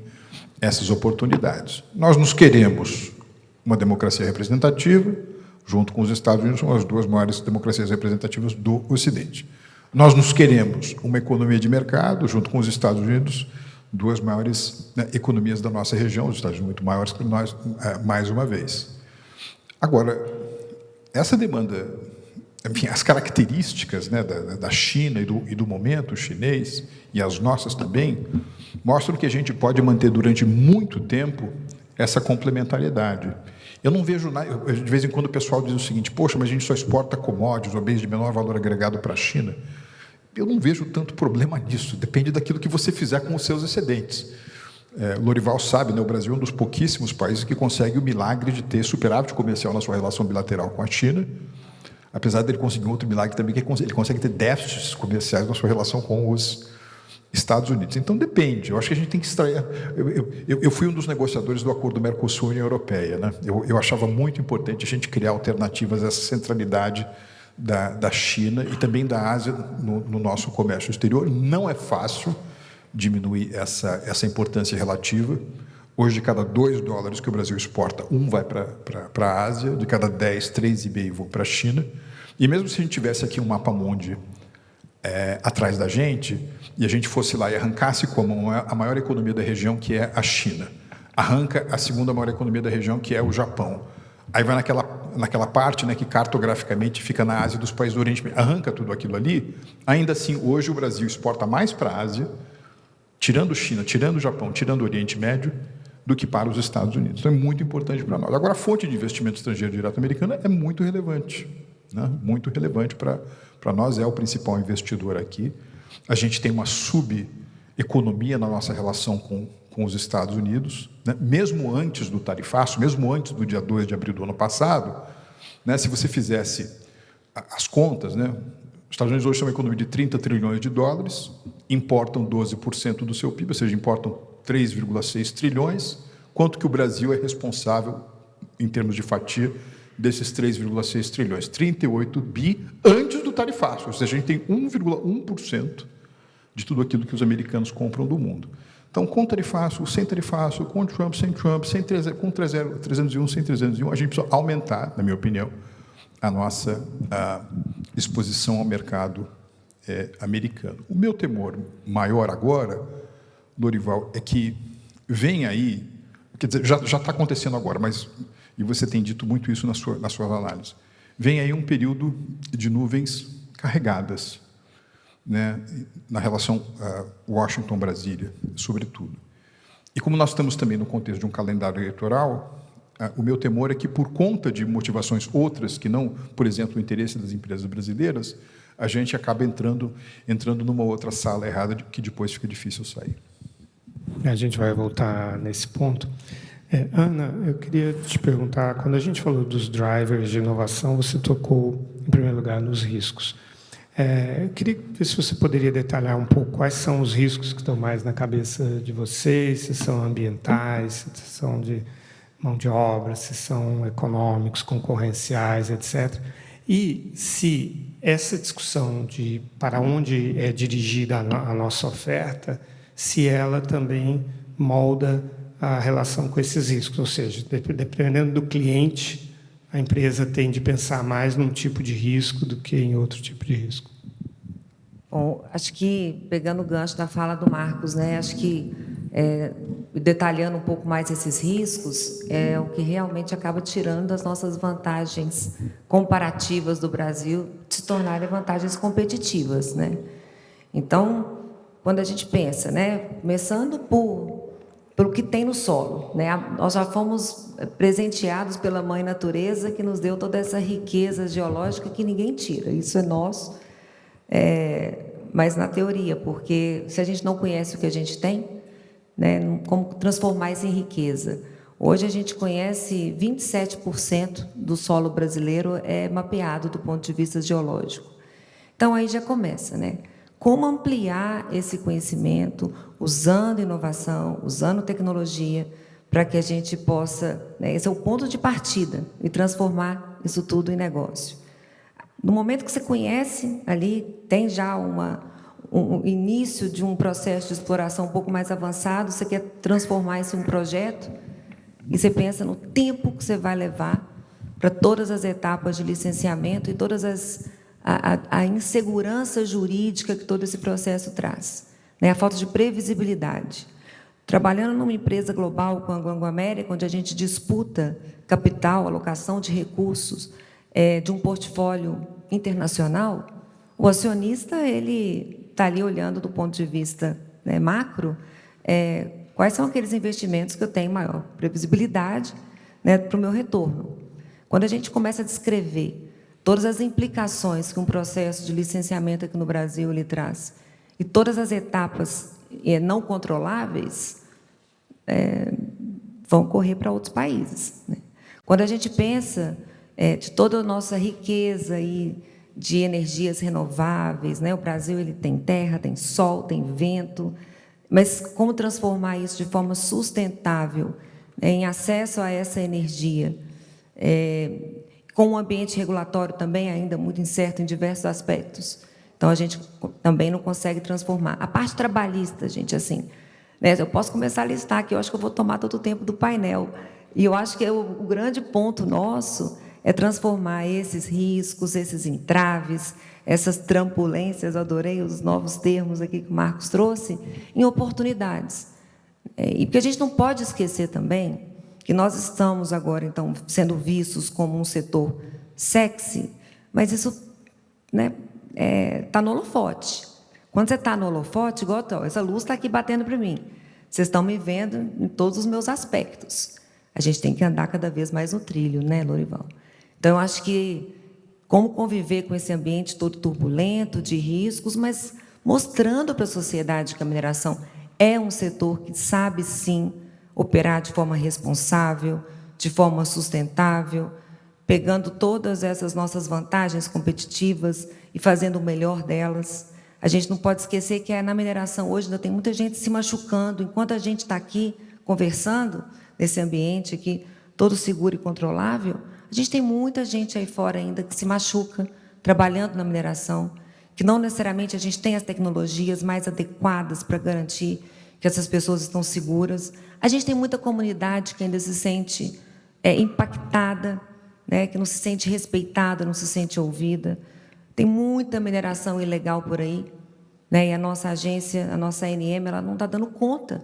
essas oportunidades. Nós nos queremos uma democracia representativa, junto com os Estados Unidos, são as 2 maiores democracias representativas do Ocidente. Nós nos queremos uma economia de mercado, junto com os Estados Unidos, 2 maiores, né, economias da nossa região, os Estados Unidos muito maiores que nós, mais uma vez. Agora, essa demanda, enfim, as características, né, da China e do momento chinês, e as nossas também, mostram que a gente pode manter durante muito tempo essa complementariedade. Eu não vejo nada, de vez em quando o pessoal diz o seguinte: poxa, mas a gente só exporta commodities ou bens de menor valor agregado para a China. Eu não vejo tanto problema nisso, depende daquilo que você fizer com os seus excedentes. Lorival sabe, né, o Brasil é um dos pouquíssimos países que consegue o milagre de ter superávit comercial na sua relação bilateral com a China, apesar dele conseguir outro milagre também, que ele consegue ter déficits comerciais na sua relação com os Estados Unidos. Então, depende. Eu acho que a gente tem que extrair... Eu fui um dos negociadores do acordo Mercosul-União Europeia, né? Eu achava muito importante a gente criar alternativas a essa centralidade da China e também da Ásia no nosso comércio exterior. Não é fácil diminuir essa importância relativa. Hoje, de cada 2 dólares que o Brasil exporta, 1 vai para a Ásia, de cada 10, 3,5 vão para a China. E mesmo se a gente tivesse aqui um mapa-mundi atrás da gente, e a gente fosse lá e arrancasse como a maior economia da região, que é a China, arranca a segunda maior economia da região, que é o Japão, aí vai naquela parte, né, que cartograficamente fica na Ásia dos países do Oriente Médio, arranca tudo aquilo ali, ainda assim, hoje o Brasil exporta mais para a Ásia, tirando China, tirando o Japão, tirando o Oriente Médio, do que para os Estados Unidos. Então, é muito importante para nós. Agora, a fonte de investimento estrangeiro direto americana é muito relevante, né? Muito relevante para nós, é o principal investidor aqui. A gente tem uma subeconomia na nossa relação com os Estados Unidos, né? Mesmo antes do tarifaço, mesmo antes do dia 2 de abril do ano passado, né? Se você fizesse as contas, né? Os Estados Unidos hoje são uma economia de 30 trilhões de dólares, importam 12% do seu PIB, ou seja, importam 3,6 trilhões, quanto que o Brasil é responsável, em termos de fatia, desses 3,6 trilhões? 38 bi antes do tarifaço, ou seja, a gente tem 1,1% de tudo aquilo que os americanos compram do mundo. Então, com tarifaço, sem tarifaço, com Trump, com 301, sem 301, a gente precisa aumentar, na minha opinião, a nossa exposição ao mercado americano. O meu temor maior agora, Lorival, é que vem aí, quer dizer, já está acontecendo agora, mas, e você tem dito muito isso nas suas análises, vem aí um período de nuvens carregadas, né, na relação Washington-Brasília, sobretudo. E como nós estamos também no contexto de um calendário eleitoral, o meu temor é que, por conta de motivações outras, que não, por exemplo, o interesse das empresas brasileiras, a gente acaba entrando numa outra sala errada, que depois fica difícil sair.
A gente vai voltar nesse ponto. Ana, eu queria te perguntar, quando a gente falou dos drivers de inovação, você tocou, em primeiro lugar, nos riscos. Eu queria ver se você poderia detalhar um pouco quais são os riscos que estão mais na cabeça de vocês, se são ambientais, se são de mão de obra, se são econômicos, concorrenciais, etc. E se essa discussão de para onde é dirigida a nossa oferta, se ela também molda a relação com esses riscos, ou seja, dependendo do cliente, a empresa tende a pensar mais num tipo de risco do que em outro tipo de risco.
Bom, acho que, pegando o gancho da fala do Marcos, né, acho que, detalhando um pouco mais esses riscos, é o que realmente acaba tirando as nossas vantagens comparativas do Brasil de se tornarem vantagens competitivas, né? Então, quando a gente pensa, né, começando pelo que tem no solo, né? Nós já fomos presenteados pela Mãe Natureza, que nos deu toda essa riqueza geológica que ninguém tira. Isso é nosso, mas na teoria, porque se a gente não conhece o que a gente tem, né, como transformar isso em riqueza? Hoje a gente conhece 27% do solo brasileiro é mapeado do ponto de vista geológico. Então aí já começa, né? Como ampliar esse conhecimento, usando inovação, usando tecnologia, para que a gente possa, né, esse é o ponto de partida, e transformar isso tudo em negócio. No momento que você conhece, ali tem já um início de um processo de exploração um pouco mais avançado, você quer transformar isso em um projeto, e você pensa no tempo que você vai levar para todas as etapas de licenciamento e todas a insegurança jurídica que todo esse processo traz, né? A falta de previsibilidade. Trabalhando numa empresa global com a Guanggu América, onde a gente disputa capital, alocação de recursos de um portfólio internacional, o acionista ele está ali olhando do ponto de vista, né, macro, quais são aqueles investimentos que eu tenho maior previsibilidade, né, para o meu retorno. Quando a gente começa a descrever todas as implicações que um processo de licenciamento aqui no Brasil ele traz, e todas as etapas não controláveis, vão correr para outros países, né? Quando a gente pensa de toda a nossa riqueza e de energias renováveis, né? O Brasil ele tem terra, tem sol, tem vento, mas como transformar isso de forma sustentável, em acesso a essa energia, com um ambiente regulatório também ainda muito incerto em diversos aspectos. Então, a gente também não consegue transformar. A parte trabalhista, gente, assim, né, eu posso começar a listar aqui, eu acho que eu vou tomar todo o tempo do painel. E eu acho que o grande ponto nosso é transformar esses riscos, esses entraves, essas trampulências, adorei os novos termos aqui que o Marcos trouxe, em oportunidades. E porque a gente não pode esquecer também que nós estamos agora, então, sendo vistos como um setor sexy, mas isso, né, está no holofote. Quando você está no holofote, igual essa luz está aqui batendo para mim, vocês estão me vendo em todos os meus aspectos. A gente tem que andar cada vez mais no trilho, né, Lorival? Então, eu acho que como conviver com esse ambiente todo turbulento, de riscos, mas mostrando para a sociedade que a mineração é um setor que sabe, sim, operar de forma responsável, de forma sustentável, pegando todas essas nossas vantagens competitivas e fazendo o melhor delas. A gente não pode esquecer que na mineração hoje ainda tem muita gente se machucando, enquanto a gente está aqui conversando, nesse ambiente aqui, todo seguro e controlável, a gente tem muita gente aí fora ainda que se machuca, trabalhando na mineração, que não necessariamente a gente tem as tecnologias mais adequadas para garantir que essas pessoas estão seguras. A gente tem muita comunidade que ainda se sente impactada, né, que não se sente respeitada, não se sente ouvida. Tem muita mineração ilegal por aí, né? E a nossa agência, a nossa ANM, ela não está dando conta,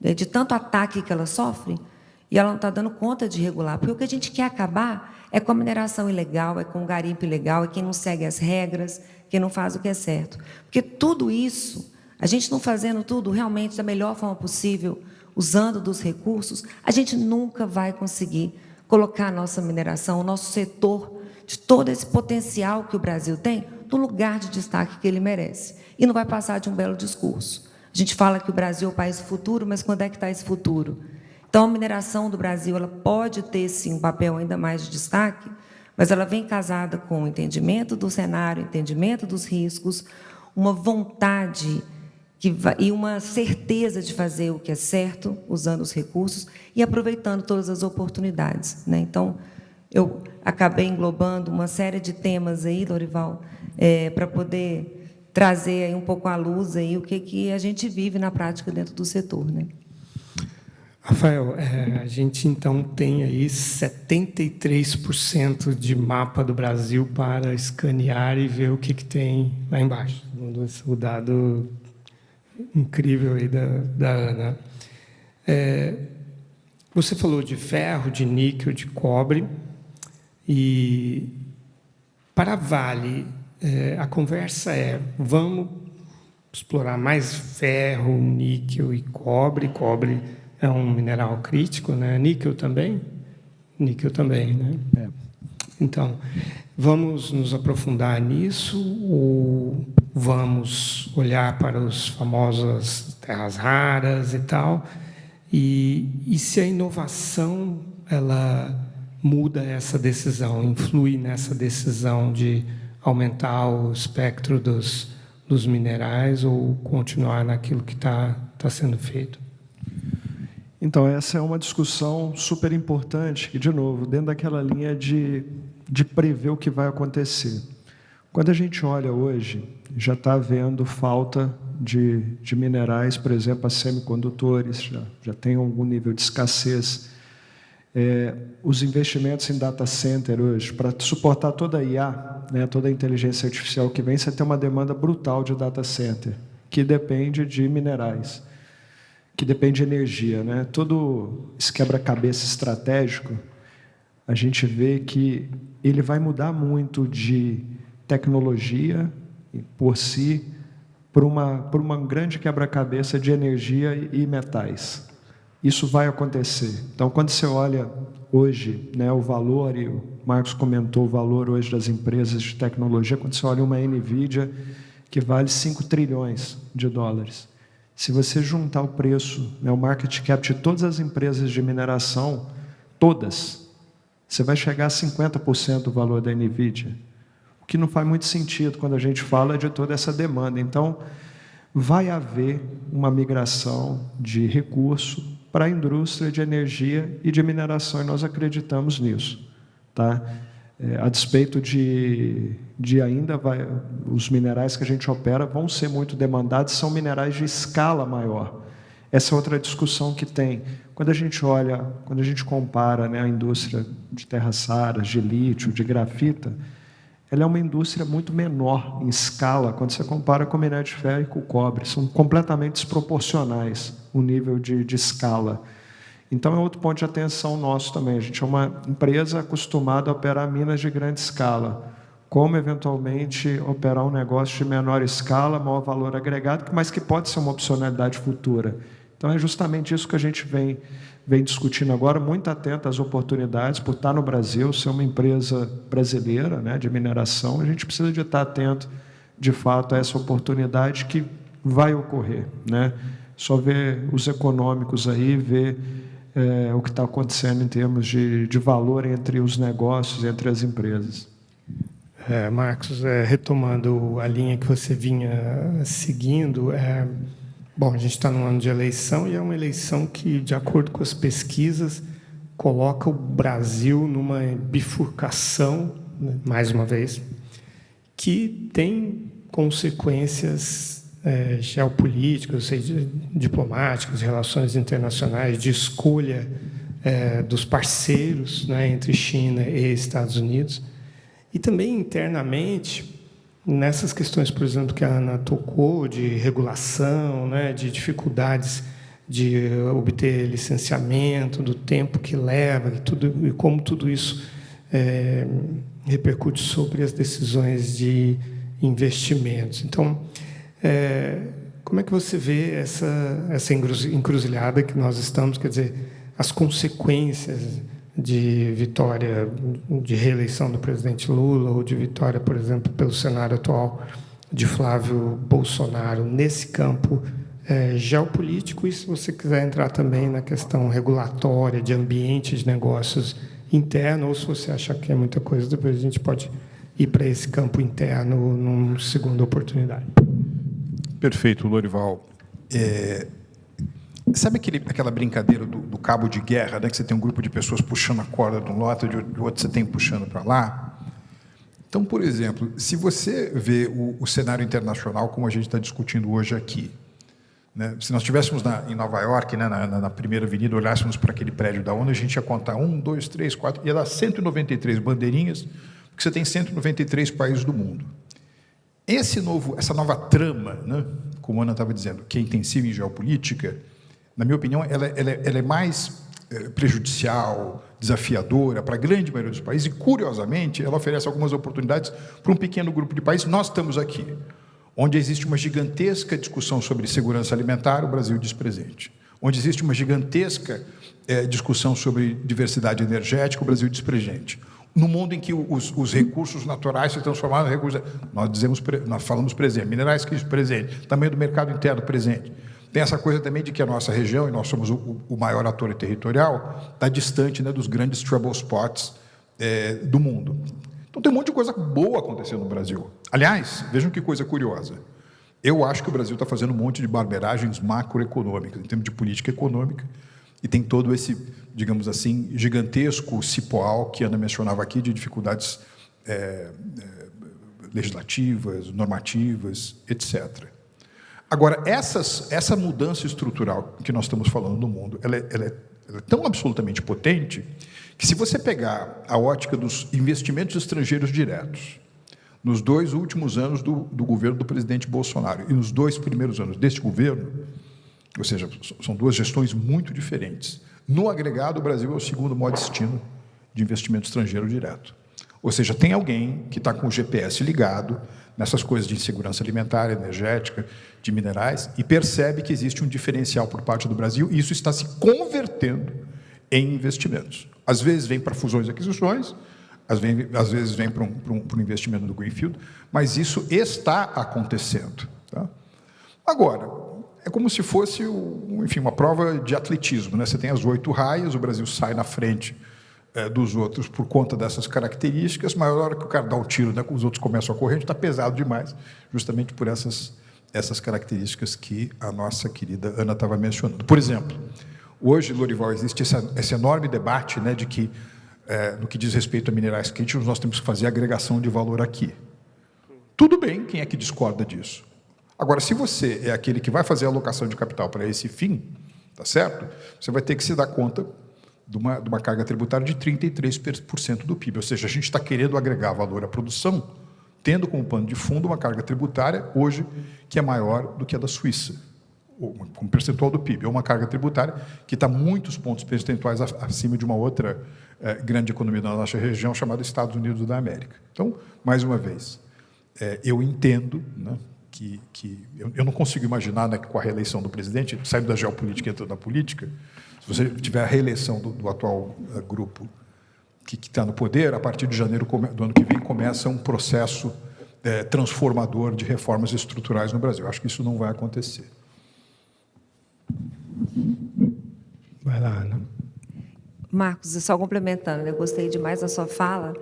né, de tanto ataque que ela sofre, e ela não está dando conta de regular. Porque o que a gente quer acabar é com a mineração ilegal, é com o garimpo ilegal, é quem não segue as regras, quem não faz o que é certo. Porque tudo isso, a gente não fazendo tudo realmente da melhor forma possível, usando dos recursos, a gente nunca vai conseguir colocar a nossa mineração, o nosso setor, de todo esse potencial que o Brasil tem, no lugar de destaque que ele merece. E não vai passar de um belo discurso. A gente fala que o Brasil é o país do futuro, mas quando é que está esse futuro? Então, a mineração do Brasil ela pode ter, sim, um papel ainda mais de destaque, mas ela vem casada com o entendimento do cenário, entendimento dos riscos, uma vontade e uma certeza de fazer o que é certo, usando os recursos e aproveitando todas as oportunidades, né? Então, eu acabei englobando uma série de temas aí, Lorival, para poder trazer aí um pouco à luz aí o que a gente vive na prática dentro do setor, né?
Rafael, a gente, então, tem aí 73% de mapa do Brasil para escanear e ver o que tem lá embaixo. O dado incrível aí da Ana. Você falou de ferro, de níquel, de cobre. E, para a Vale, a conversa vamos explorar mais ferro, níquel e cobre. Cobre é um mineral crítico, né? Níquel também? Níquel também, né? Então, vamos nos aprofundar nisso ou vamos olhar para as famosas terras raras e tal? E se a inovação ela muda essa decisão, influi nessa decisão de aumentar o espectro dos minerais ou continuar naquilo que está sendo feito?
Então, essa é uma discussão super importante, e, de novo, dentro daquela linha de prever o que vai acontecer. Quando a gente olha hoje, já está havendo falta de minerais, por exemplo, as semicondutores, já tem algum nível de escassez. Os investimentos em data center hoje, para suportar toda a IA, né, toda a inteligência artificial que vem, você tem uma demanda brutal de data center, que depende de minerais, que depende de energia, né? Todo esse quebra-cabeça estratégico, a gente vê que ele vai mudar muito de tecnologia por si por uma grande quebra-cabeça de energia e metais. Isso vai acontecer. Então, quando você olha hoje, né, o valor, e o Marcos comentou o valor hoje das empresas de tecnologia, quando você olha uma NVIDIA que vale 5 trilhões de dólares. Se você juntar o preço, né, o market cap de todas as empresas de mineração, todas, você vai chegar a 50% do valor da NVIDIA, o que não faz muito sentido quando a gente fala de toda essa demanda. Então, vai haver uma migração de recurso para a indústria de energia e de mineração, e nós acreditamos nisso, tá? A despeito de ainda os minerais que a gente opera vão ser muito demandados, são minerais de escala maior. Essa é outra discussão que tem. Quando a gente compara, né, a indústria de terras raras, de lítio, de grafita, ela é uma indústria muito menor em escala quando você compara com o minério de ferro e com o cobre. São completamente desproporcionais o nível de escala. Então, é outro ponto de atenção nosso também. A gente é uma empresa acostumada a operar minas de grande escala. Como, eventualmente, operar um negócio de menor escala, maior valor agregado, mas que pode ser uma opcionalidade futura. Então, é justamente isso que a gente vem discutindo agora, muito atento às oportunidades, por estar no Brasil, ser uma empresa brasileira, né, de mineração, a gente precisa de estar atento, de fato, a essa oportunidade que vai ocorrer, né? Só ver os econômicos aí, ver o que está acontecendo em termos de valor entre os negócios, entre as empresas.
Marcos, retomando a linha que você vinha seguindo, bom, a gente está num ano de eleição e é uma eleição que, de acordo com as pesquisas, coloca o Brasil numa bifurcação, né, mais uma vez, que tem consequências geopolíticas, ou seja, diplomáticas, relações internacionais, de escolha dos parceiros, né, entre China e Estados Unidos. E também internamente, nessas questões, por exemplo, que a Ana tocou, de regulação, né, de dificuldades de obter licenciamento, do tempo que leva, e como tudo isso repercute sobre as decisões de investimentos. Então, como é que você vê essa encruzilhada que nós estamos, quer dizer, as consequências de vitória, de reeleição do presidente Lula, ou de vitória, por exemplo, pelo cenário atual de Flávio Bolsonaro, nesse campo geopolítico, e se você quiser entrar também na questão regulatória, de ambiente de negócios interno, ou se você achar que é muita coisa, depois a gente pode ir para esse campo interno numa segunda oportunidade.
Perfeito, Lorival. Sabe aquela brincadeira do cabo de guerra, né, que você tem um grupo de pessoas puxando a corda de um lado, de outro você tem puxando para lá? Então, por exemplo, se você vê o cenário internacional como a gente está discutindo hoje aqui, né, se nós estivéssemos em Nova York, né, na primeira avenida, olhássemos para aquele prédio da ONU, a gente ia contar 1, 2, 3, 4, ia dar 193 bandeirinhas, porque você tem 193 países do mundo. Essa nova trama, né, como a Ana estava dizendo, que é intensiva em geopolítica, na minha opinião, ela é mais prejudicial, desafiadora para a grande maioria dos países, e, curiosamente, ela oferece algumas oportunidades para um pequeno grupo de países. Nós estamos aqui, onde existe uma gigantesca discussão sobre segurança alimentar, o Brasil diz presente. Onde existe uma gigantesca discussão sobre diversidade energética, o Brasil diz presente. No mundo em que os recursos naturais se transformaram em recursos... Nós falamos presente, minerais que presente, tamanho do mercado interno presente. Tem essa coisa também de que a nossa região, e nós somos o maior ator territorial, está distante, né, dos grandes trouble spots do mundo. Então, tem um monte de coisa boa acontecendo no Brasil. Aliás, vejam que coisa curiosa. Eu acho que o Brasil está fazendo um monte de barberagens macroeconômicas, em termos de política econômica, e tem todo esse, digamos assim, gigantesco cipoal que a Ana mencionava aqui, de dificuldades legislativas, normativas, etc. Agora, essa mudança estrutural que nós estamos falando no mundo, ela é tão absolutamente potente que, se você pegar a ótica dos investimentos estrangeiros diretos, nos 2 últimos anos do governo do presidente Bolsonaro e nos 2 primeiros anos deste governo, ou seja, são 2 gestões muito diferentes, no agregado, o Brasil é o segundo maior destino de investimento estrangeiro direto. Ou seja, tem alguém que está com o GPS ligado nessas coisas de insegurança alimentar, energética, de minerais, e percebe que existe um diferencial por parte do Brasil, e isso está se convertendo em investimentos. Às vezes vem para fusões e aquisições, às vezes vem para um investimento do Greenfield, mas isso está acontecendo. Tá? Agora, é como se fosse uma prova de atletismo, né? Você tem as 8 raias, o Brasil sai na frente dos outros por conta dessas características, mas na hora que o cara dá um tiro, né, os outros começam a correr, a gente está pesado demais, justamente por essas características que a nossa querida Ana estava mencionando. Por exemplo, hoje, Lorival, existe esse enorme debate, né, de que, no que diz respeito a minerais críticos, nós temos que fazer agregação de valor aqui. Tudo bem, quem é que discorda disso? Agora, se você é aquele que vai fazer a alocação de capital para esse fim, tá certo? Você vai ter que se dar conta de uma carga tributária de 33% do PIB. Ou seja, a gente está querendo agregar valor à produção, tendo como pano de fundo uma carga tributária, hoje, que é maior do que a da Suíça, como percentual do PIB. É uma carga tributária que está muitos pontos percentuais acima de uma outra grande economia da nossa região, chamada Estados Unidos da América. Então, mais uma vez, eu entendo, né, que eu não consigo imaginar, né, que com a reeleição do presidente, saindo da geopolítica e entrando na política, se você tiver a reeleição do atual grupo que está no poder, a partir de janeiro do ano que vem começa um processo transformador de reformas estruturais no Brasil. Acho que isso não vai acontecer.
Vai lá, Ana.
Marcos, só complementando, eu gostei demais da sua fala,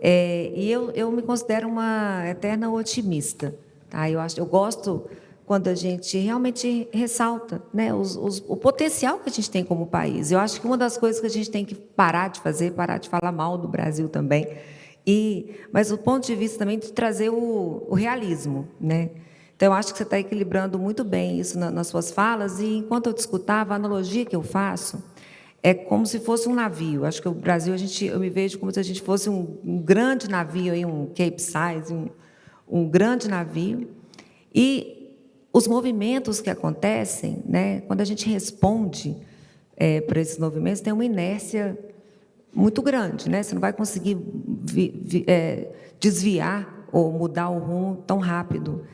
e eu me considero uma eterna otimista. Tá? Eu gosto quando a gente realmente ressalta, né, o potencial que a gente tem como país. Eu acho que uma das coisas que a gente tem que parar de fazer, parar de falar mal do Brasil também, mas o ponto de vista também de trazer o realismo, né? Então, eu acho que você está equilibrando muito bem isso nas suas falas, e, enquanto eu te escutava, a analogia que eu faço é como se fosse um navio. Acho que o Brasil, eu me vejo como se a gente fosse um grande navio, um capesize, um grande navio. E os movimentos que acontecem, né, quando a gente responde para esses movimentos, tem uma inércia muito grande, né? Você não vai conseguir desviar ou mudar o rumo tão rápido,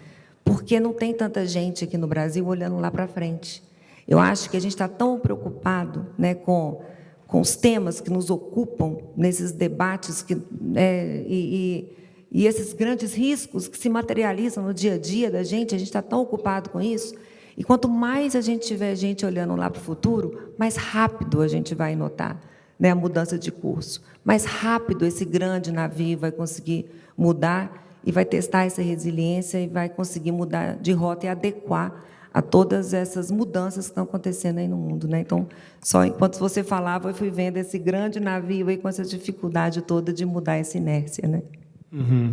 porque não tem tanta gente aqui no Brasil olhando lá para frente. Eu acho que a gente está tão preocupado, né, com os temas que nos ocupam nesses debates e esses grandes riscos que se materializam no dia a dia da gente está tão ocupado com isso. E quanto mais a gente tiver gente olhando lá para o futuro, mais rápido a gente vai notar, né, a mudança de curso. Mais rápido esse grande navio vai conseguir mudar e vai testar essa resiliência e vai conseguir mudar de rota e adequar a todas essas mudanças que estão acontecendo aí no mundo, né? Então, só enquanto você falava, eu fui vendo esse grande navio aí com essa dificuldade toda de mudar essa inércia, né?
Uhum.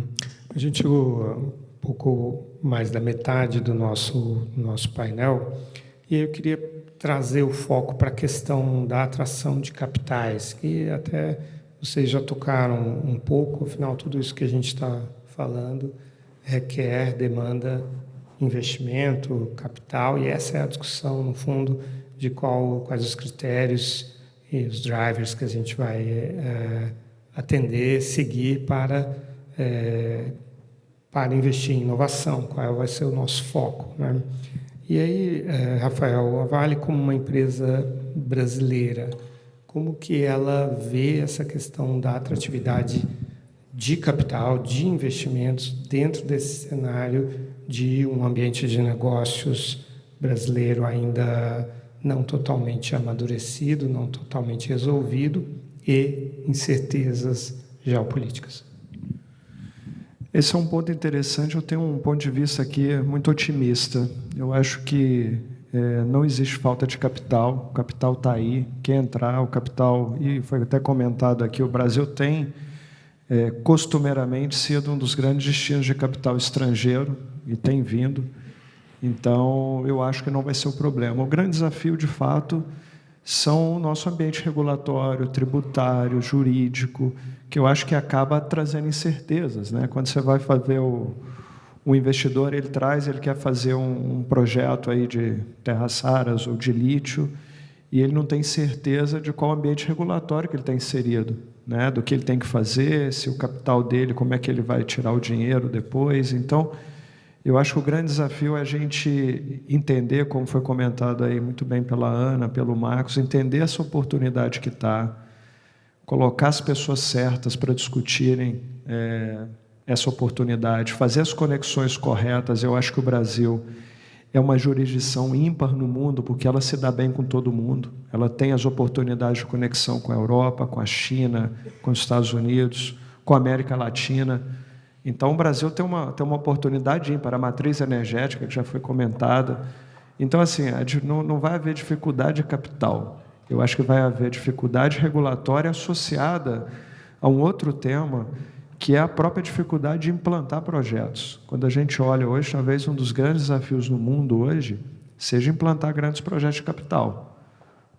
A gente chegou um pouco mais da metade do nosso painel e eu queria trazer o foco para a questão da atração de capitais, que até vocês já tocaram um pouco, afinal, tudo isso que a gente está falando requer, demanda investimento, capital, e essa é a discussão, no fundo, de quais os critérios e os drivers que a gente vai atender, seguir para investir em inovação, qual vai ser o nosso foco, né? E aí, Rafael, a Vale, como uma empresa brasileira, como que ela vê essa questão da atratividade de capital, de investimentos dentro desse cenário de um ambiente de negócios brasileiro ainda não totalmente amadurecido, não totalmente resolvido e incertezas geopolíticas?
Esse é um ponto interessante. Eu tenho um ponto de vista aqui muito otimista. Eu acho que não existe falta de capital. O capital está aí. Quer entrar, o capital... E foi até comentado aqui, o Brasil tem costumeiramente sido um dos grandes destinos de capital estrangeiro e tem vindo. Então, eu acho que não vai ser o problema. O grande desafio, de fato, são o nosso ambiente regulatório, tributário, jurídico, que eu acho que acaba trazendo incertezas, né? Quando você vai fazer o investidor, ele quer fazer um projeto aí de terras raras ou de lítio, e ele não tem certeza de qual ambiente regulatório que ele está inserido, né? Do que ele tem que fazer, se o capital dele, como é que ele vai tirar o dinheiro depois. Então, eu acho que o grande desafio é a gente entender, como foi comentado aí muito bem pela Ana, pelo Marcos, entender essa oportunidade que está, colocar as pessoas certas para discutirem essa oportunidade, fazer as conexões corretas. Eu acho que o Brasil é uma jurisdição ímpar no mundo, porque ela se dá bem com todo mundo. Ela tem as oportunidades de conexão com a Europa, com a China, com os Estados Unidos, com a América Latina. Então, o Brasil tem uma oportunidade ímpar, a matriz energética, que já foi comentada. Então, assim, não vai haver dificuldade de capital. Eu acho que vai haver dificuldade regulatória associada a um outro tema, que é a própria dificuldade de implantar projetos. Quando a gente olha hoje, talvez um dos grandes desafios no mundo hoje seja implantar grandes projetos de capital.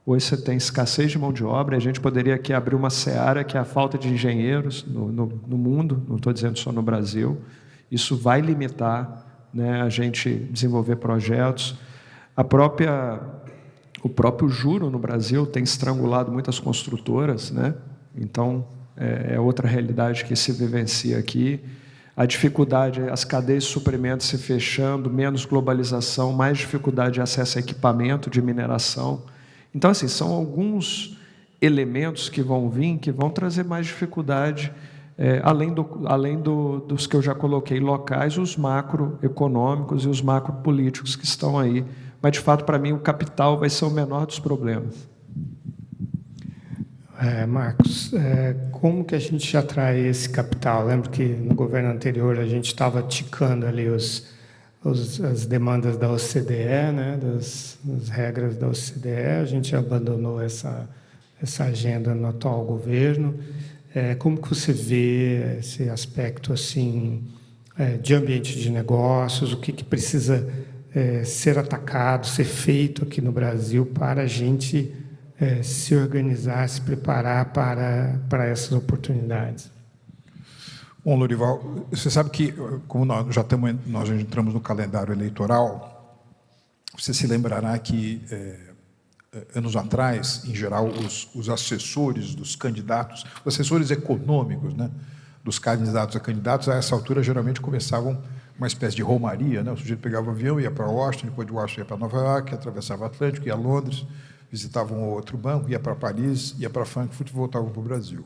Hoje você tem escassez de mão de obra, a gente poderia aqui abrir uma seara que é a falta de engenheiros no mundo, não estou dizendo só no Brasil. Isso vai limitar, né, a gente desenvolver projetos. O próprio juro no Brasil tem estrangulado muitas construtoras, né? Então, é outra realidade que se vivencia aqui. A dificuldade, as cadeias de suprimentos se fechando, menos globalização, mais dificuldade de acesso a equipamento de mineração. Então, assim, são alguns elementos que vão vir, que vão trazer mais dificuldade, além dos que eu já coloquei locais, os macroeconômicos e os macropolíticos que estão aí. Mas, de fato, para mim, o capital vai ser o menor dos problemas.
Marcos, como que a gente atrai esse capital? Lembro que no governo anterior a gente estava ticando ali as demandas da OCDE, né, das regras da OCDE. A gente abandonou essa agenda no atual governo. Como que você vê esse aspecto assim de ambiente de negócios? O que precisa ser atacado, ser feito aqui no Brasil para a gente se organizar, se preparar para essas oportunidades?
Bom, Lorival, você sabe que, como nós já entramos no calendário eleitoral, você se lembrará que, anos atrás, em geral, os assessores dos candidatos, os assessores econômicos, né, dos candidatos a candidatos, a essa altura, geralmente começavam uma espécie de romaria, né? O sujeito pegava o avião, ia para Washington, depois de Washington ia para Nova York, atravessava o Atlântico, ia a Londres, visitava um ou outro banco, ia para Paris, ia para Frankfurt e voltava para o Brasil.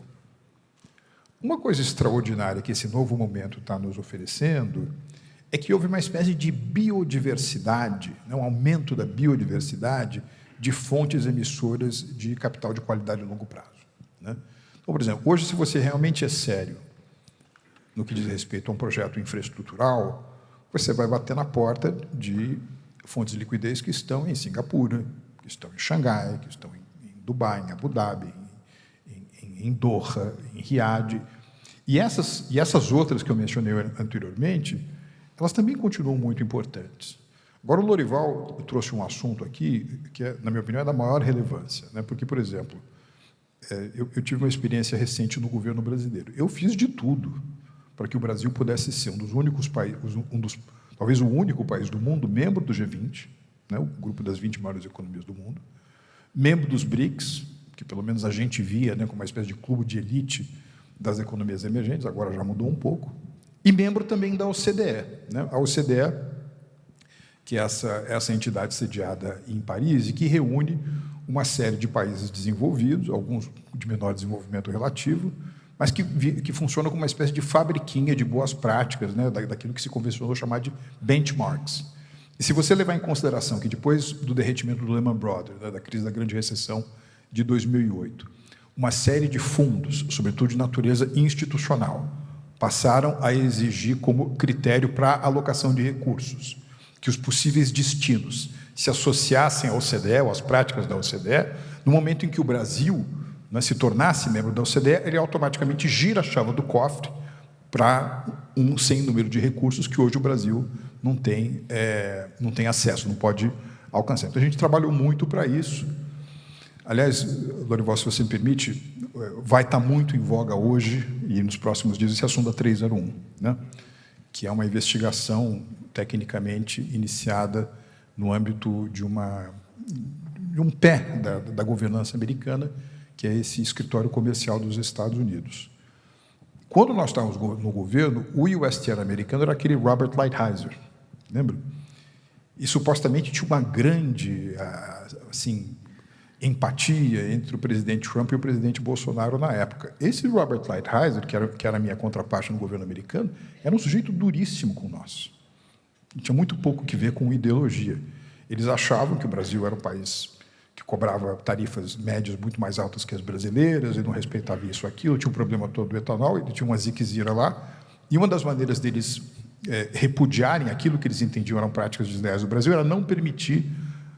Uma coisa extraordinária que esse novo momento está nos oferecendo é que houve uma espécie de biodiversidade, né, um aumento da biodiversidade de fontes emissoras de capital de qualidade a longo prazo, né? Então, por exemplo, hoje, se você realmente é sério no que diz respeito a um projeto infraestrutural, você vai bater na porta de fontes de liquidez que estão em Singapura, que estão em Xangai, que estão em Dubai, em Abu Dhabi, em Doha, em Riad. E essas outras que eu mencionei anteriormente, elas também continuam muito importantes. Agora, o Lorival trouxe um assunto aqui que, na minha opinião, é da maior relevância, né? Porque, por exemplo, eu tive uma experiência recente no governo brasileiro. Eu fiz de tudo para que o Brasil pudesse ser um dos únicos países, talvez o único país do mundo, membro do G20, né, o grupo das 20 maiores economias do mundo, membro dos BRICS, que pelo menos a gente via, né, como uma espécie de clube de elite das economias emergentes, agora já mudou um pouco, e membro também da OCDE, né, a OCDE, que é essa entidade sediada em Paris e que reúne uma série de países desenvolvidos, alguns de menor desenvolvimento relativo, mas que funciona como uma espécie de fabriquinha de boas práticas, né, daquilo que se convencionou chamar de benchmarks. E se você levar em consideração que depois do derretimento do Lehman Brothers, né, da crise da grande recessão de 2008, uma série de fundos, sobretudo de natureza institucional, passaram a exigir como critério para a alocação de recursos que os possíveis destinos se associassem à OCDE, ou às práticas da OCDE, no momento em que o Brasil, né, se tornasse membro da OCDE, ele automaticamente gira a chave do cofre para um sem número de recursos que hoje o Brasil não tem acesso, não pode alcançar. Então, a gente trabalhou muito para isso. Aliás, Lorival, se você me permite, vai estar muito em voga hoje e nos próximos dias esse assunto da 301, né, que é uma investigação tecnicamente iniciada no âmbito de um pé da governança americana, que é esse escritório comercial dos Estados Unidos. Quando nós estávamos no governo, o USTR americano era aquele Robert Lighthizer, lembra? E supostamente tinha uma grande empatia entre o presidente Trump e o presidente Bolsonaro na época. Esse Robert Lighthizer, que era a minha contraparte no governo americano, era um sujeito duríssimo com nós. Tinha muito pouco que ver com ideologia. Eles achavam que o Brasil era um país que cobrava tarifas médias muito mais altas que as brasileiras, e não respeitava isso, aquilo, tinha um problema todo do etanol, ele tinha uma ziquezira lá, e uma das maneiras deles repudiarem aquilo que eles entendiam eram práticas desleais do Brasil era não permitir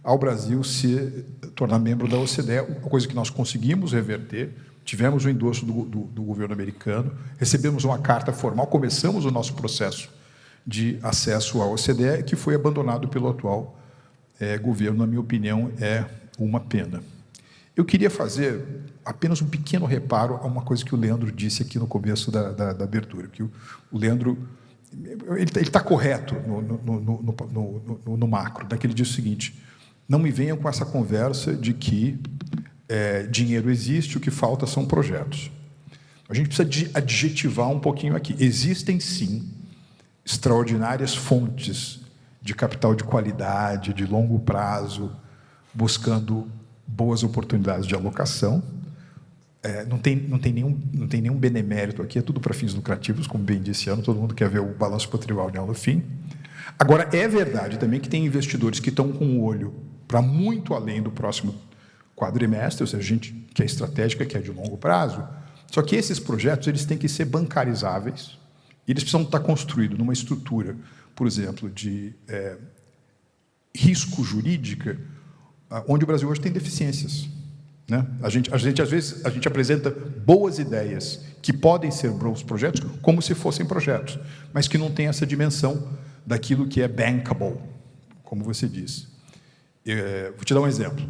ao Brasil se tornar membro da OCDE, uma coisa que nós conseguimos reverter, tivemos o endosso do governo americano, recebemos uma carta formal, começamos o nosso processo de acesso à OCDE, que foi abandonado pelo atual governo, na minha opinião, é uma pena. Eu queria fazer apenas um pequeno reparo a uma coisa que o Leandro disse aqui no começo da abertura, que o Leandro ele está correto no macro, que ele diz o seguinte: não me venham com essa conversa de que dinheiro existe, o que falta são projetos. A gente precisa adjetivar um pouquinho aqui. Existem, sim, extraordinárias fontes de capital de qualidade, de longo prazo, buscando boas oportunidades de alocação. Não tem nenhum benemérito aqui, é tudo para fins lucrativos, como bem disse Ano, todo mundo quer ver o balanço patrimonial no fim. Agora, é verdade também que tem investidores que estão com o olho para muito além do próximo quadrimestre, ou seja, gente que é estratégica, que é de longo prazo, só que esses projetos eles têm que ser bancarizáveis, e eles precisam estar construídos numa estrutura, por exemplo, de risco jurídica, onde o Brasil hoje tem deficiências, né? Às vezes, a gente apresenta boas ideias que podem ser bons projetos, como se fossem projetos, mas que não têm essa dimensão daquilo que é bankable, como você diz. Vou te dar um exemplo.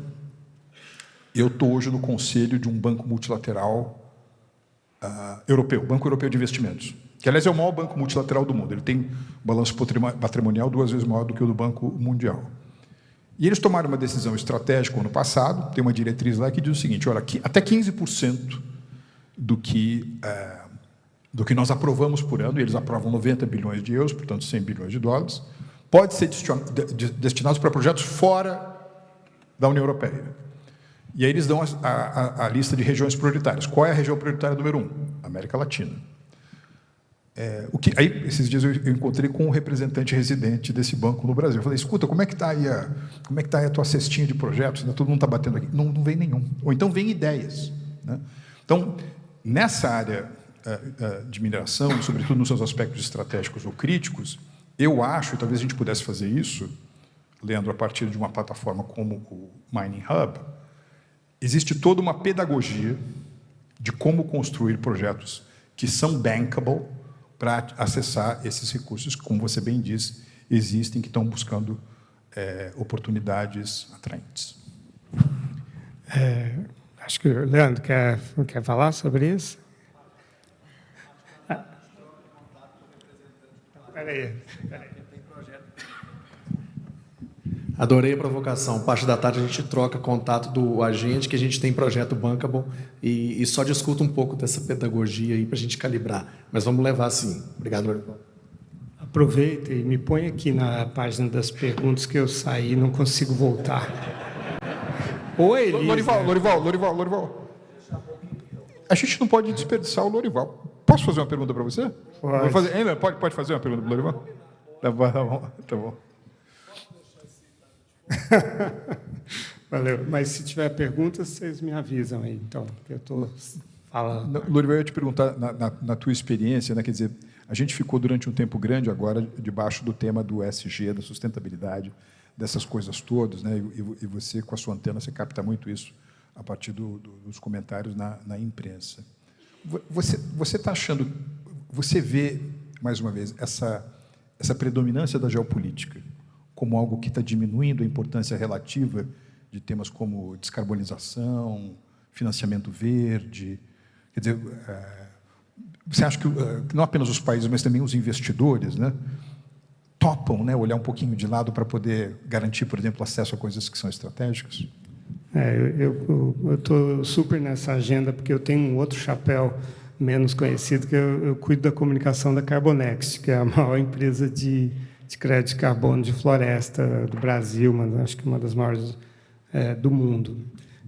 Eu estou hoje no conselho de um banco multilateral europeu, Banco Europeu de Investimentos. que, aliás, é o maior banco multilateral do mundo. Ele tem um balanço patrimonial 2 vezes maior do que o do Banco Mundial. E eles tomaram uma decisão estratégica ano passado, tem uma diretriz lá que diz o seguinte, olha, até 15% do que nós aprovamos por ano, e eles aprovam 90 bilhões de euros, portanto 100 bilhões de dólares, pode ser destinados para projetos fora da União Europeia. E aí eles dão a lista de regiões prioritárias. Qual é a região prioritária número 1? América Latina. Aí, esses dias eu encontrei com um representante residente desse banco no Brasil. Eu falei, escuta, como é que está aí a tua cestinha de projetos? Todo mundo está batendo aqui. Não vem nenhum. Ou então vem ideias. Né? Então, nessa área de mineração, sobretudo nos seus aspectos estratégicos ou críticos, eu acho, e talvez a gente pudesse fazer isso, Leandro, a partir de uma plataforma como o Mining Hub, existe toda uma pedagogia de como construir projetos que são bankable para acessar esses recursos, que, como você bem disse, existem, que estão buscando oportunidades atraentes.
Acho que o Leandro quer falar sobre isso? Espera aí.
Adorei a provocação. Parte da tarde a gente troca contato do agente, que a gente tem projeto Bankable, e só discuta um pouco dessa pedagogia aí para a gente calibrar. Mas vamos levar sim. Obrigado, Lorival.
Aproveita e me põe aqui na página das perguntas, que eu saí e não consigo voltar. Oi, Elisa.
Lorival. A gente não pode desperdiçar o Lorival. Posso fazer uma pergunta para você?
Pode.
Pode fazer uma pergunta para o Lorival? Tá bom.
Valeu. Mas se tiver perguntas, vocês me avisam aí, então, que eu estou falando.
Lorival, eu ia te perguntar, na tua experiência, né, quer dizer, a gente ficou durante um tempo grande agora debaixo do tema do ESG, da sustentabilidade, dessas coisas todas, né, e você, com a sua antena, você capta muito isso a partir dos comentários na imprensa. Você está achando, você vê, mais uma vez, essa predominância da geopolítica como algo que está diminuindo a importância relativa de temas como descarbonização, financiamento verde? Quer dizer, você acha que não apenas os países, mas também os investidores, né, topam, né, olhar um pouquinho de lado para poder garantir, por exemplo, acesso a coisas que são estratégicas?
Eu estou super nessa agenda, porque eu tenho um outro chapéu menos conhecido, que eu cuido da comunicação da Carbonext, que é a maior empresa de crédito de carbono de floresta do Brasil, mas acho que uma das maiores do mundo.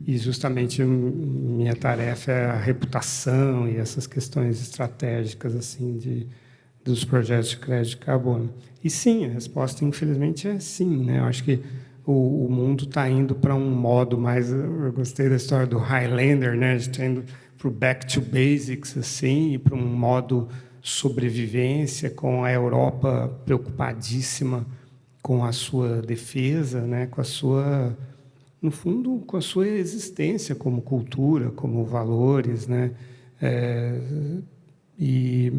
E, justamente, minha tarefa é a reputação e essas questões estratégicas assim dos projetos de crédito de carbono. E, sim, a resposta, infelizmente, é sim. Né? Eu acho que o mundo está indo para um modo mais... Eu gostei da história do Highlander, né? A gente está indo para o back to basics, assim, e para um modo sobrevivência, com a Europa preocupadíssima com a sua defesa, né? Com a sua... no fundo, com a sua existência como cultura, como valores, né? E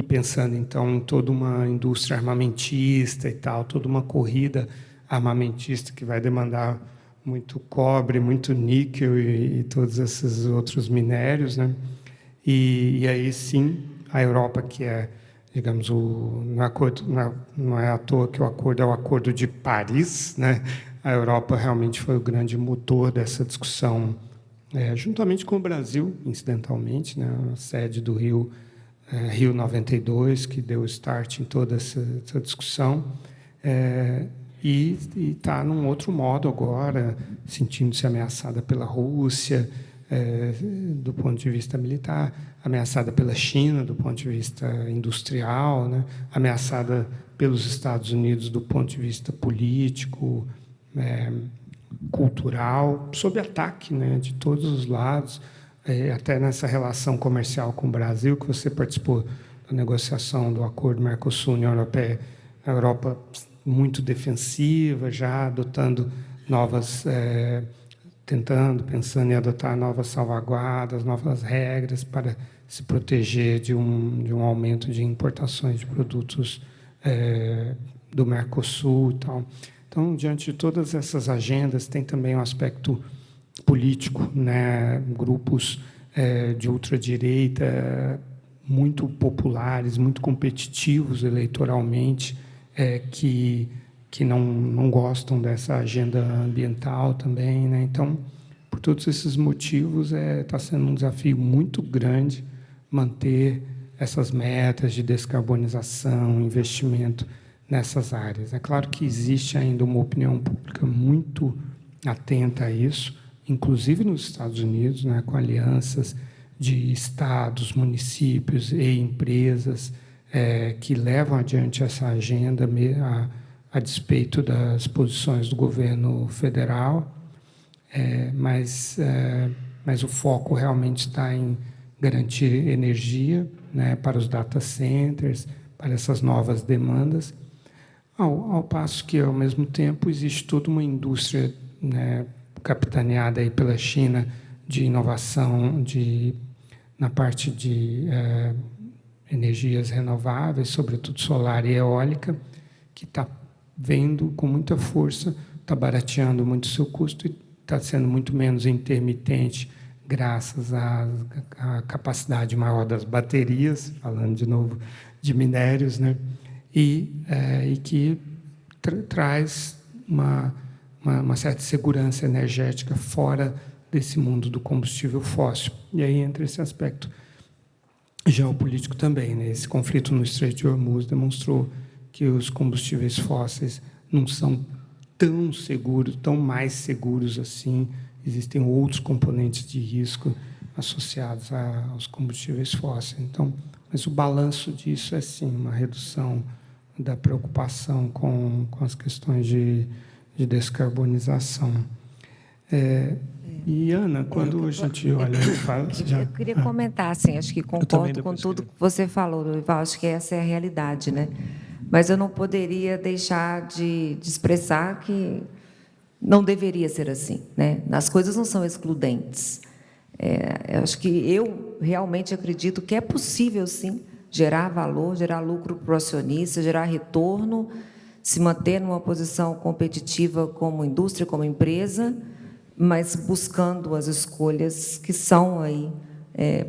pensando, então, em toda uma indústria armamentista e tal, toda uma corrida armamentista que vai demandar muito cobre, muito níquel e todos esses outros minérios, né? E aí, sim, a Europa, que é, digamos, não é à toa que o acordo é o Acordo de Paris, né? A Europa realmente foi o grande motor dessa discussão, juntamente com o Brasil, incidentalmente, né? A sede do Rio 92, que deu start em toda essa discussão, e está num outro modo agora, sentindo-se ameaçada pela Rússia, do ponto de vista militar, ameaçada pela China, do ponto de vista industrial, né? Ameaçada pelos Estados Unidos, do ponto de vista político, cultural, sob ataque, né, de todos os lados, até nessa relação comercial com o Brasil, que você participou da negociação do acordo Mercosul-União Europeia, a Europa muito defensiva, já adotando novas, pensando em adotar novas salvaguardas, novas regras para se proteger de um aumento de importações de produtos do Mercosul e tal. Então, diante de todas essas agendas, tem também um aspecto político, né? Grupos de ultradireita muito populares, muito competitivos eleitoralmente, que não gostam dessa agenda ambiental também, né? Então, por todos esses motivos, está sendo um desafio muito grande manter essas metas de descarbonização, investimento nessas áreas. É claro que existe ainda uma opinião pública muito atenta a isso, inclusive nos Estados Unidos, né, com alianças de estados, municípios e empresas que levam adiante essa agenda a despeito das posições do governo federal, mas o foco realmente está em garantir energia, né, para os data centers, para essas novas demandas, ao passo que, ao mesmo tempo, existe toda uma indústria, né, capitaneada aí pela China de inovação na parte de energias renováveis, sobretudo solar e eólica, que está vendo com muita força, está barateando muito o seu custo e está sendo muito menos intermitente, graças à capacidade maior das baterias, falando de novo de minérios, né? E que traz uma certa segurança energética fora desse mundo do combustível fóssil. E aí entra esse aspecto geopolítico também, né? Esse conflito no Estreito de Hormuz demonstrou que os combustíveis fósseis não são tão seguros, tão mais seguros assim. Existem outros componentes de risco associados aos combustíveis fósseis. Então, mas o balanço disso é, sim, uma redução da preocupação com as questões de descarbonização. E, Ana, quando a gente olha e fala...
Eu queria comentar, assim, acho que concordo com tudo que você falou, Lorival, acho que essa é a realidade, né? Mas eu não poderia deixar de expressar que não deveria ser assim, né? As coisas não são excludentes. Eu acho que eu realmente acredito que é possível, sim, gerar valor, gerar lucro para o acionista, gerar retorno, se manter numa posição competitiva como indústria, como empresa, mas buscando as escolhas que são aí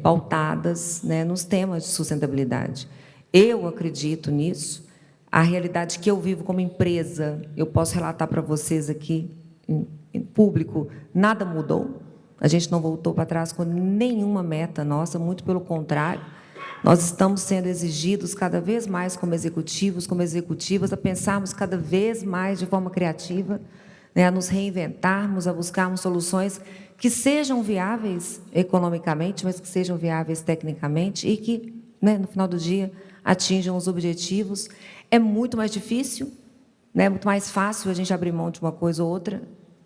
pautadas, né, nos temas de sustentabilidade. Eu acredito nisso. A realidade que eu vivo como empresa, eu posso relatar para vocês aqui, em público, nada mudou. A gente não voltou para trás com nenhuma meta nossa, muito pelo contrário. Nós estamos sendo exigidos cada vez mais como executivos, como executivas, a pensarmos cada vez mais de forma criativa, né, a nos reinventarmos, a buscarmos soluções que sejam viáveis economicamente, mas que sejam viáveis tecnicamente e que, né, no final do dia, atinjam os objetivos. É muito mais difícil, né, muito mais fácil a gente abrir mão de uma coisa ou outra,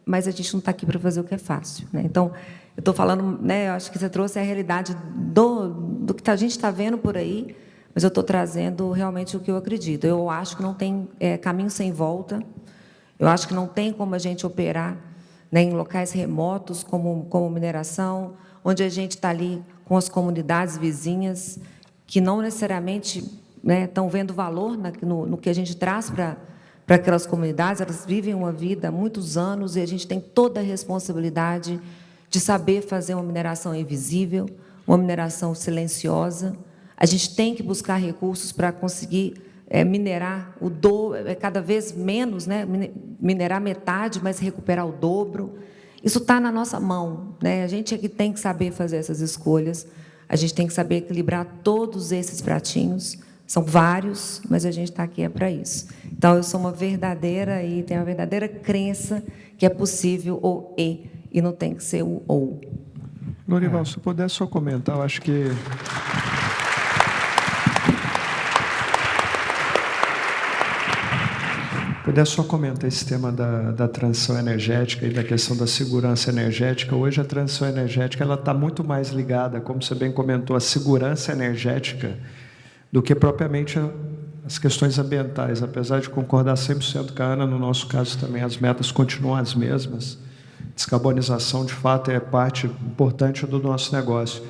mas a gente não está aqui para fazer o que é fácil, né? Então, eu estou falando, né, eu acho que você trouxe a realidade do que a gente está vendo por aí, mas eu estou trazendo realmente o que eu acredito. Eu acho que não tem caminho sem volta, eu acho que não tem como a gente operar, né, em locais remotos, como mineração, onde a gente está ali com as comunidades vizinhas, que não necessariamente, né, estão vendo valor no que a gente traz para aquelas comunidades. Elas vivem uma vida há muitos anos e a gente tem toda a responsabilidade de saber fazer uma mineração invisível, uma mineração silenciosa. A gente tem que buscar recursos para conseguir minerar o dobro, cada vez menos, né, minerar metade, mas recuperar o dobro. Isso está na nossa mão, né? A gente é que tem que saber fazer essas escolhas, a gente tem que saber equilibrar todos esses pratinhos. São vários, mas a gente está aqui para isso. Então, eu sou uma verdadeira e tenho uma verdadeira crença que é possível o e não tem que ser o ou.
Lorival, se puder só comentar, eu acho que... puder só comentar esse tema da transição energética e da questão da segurança energética. Hoje, a transição energética está muito mais ligada, como você bem comentou, à segurança energética, do que propriamente as questões ambientais. Apesar de concordar 100% com a Ana, no nosso caso também as metas continuam as mesmas. Descarbonização, de fato, é parte importante do nosso negócio.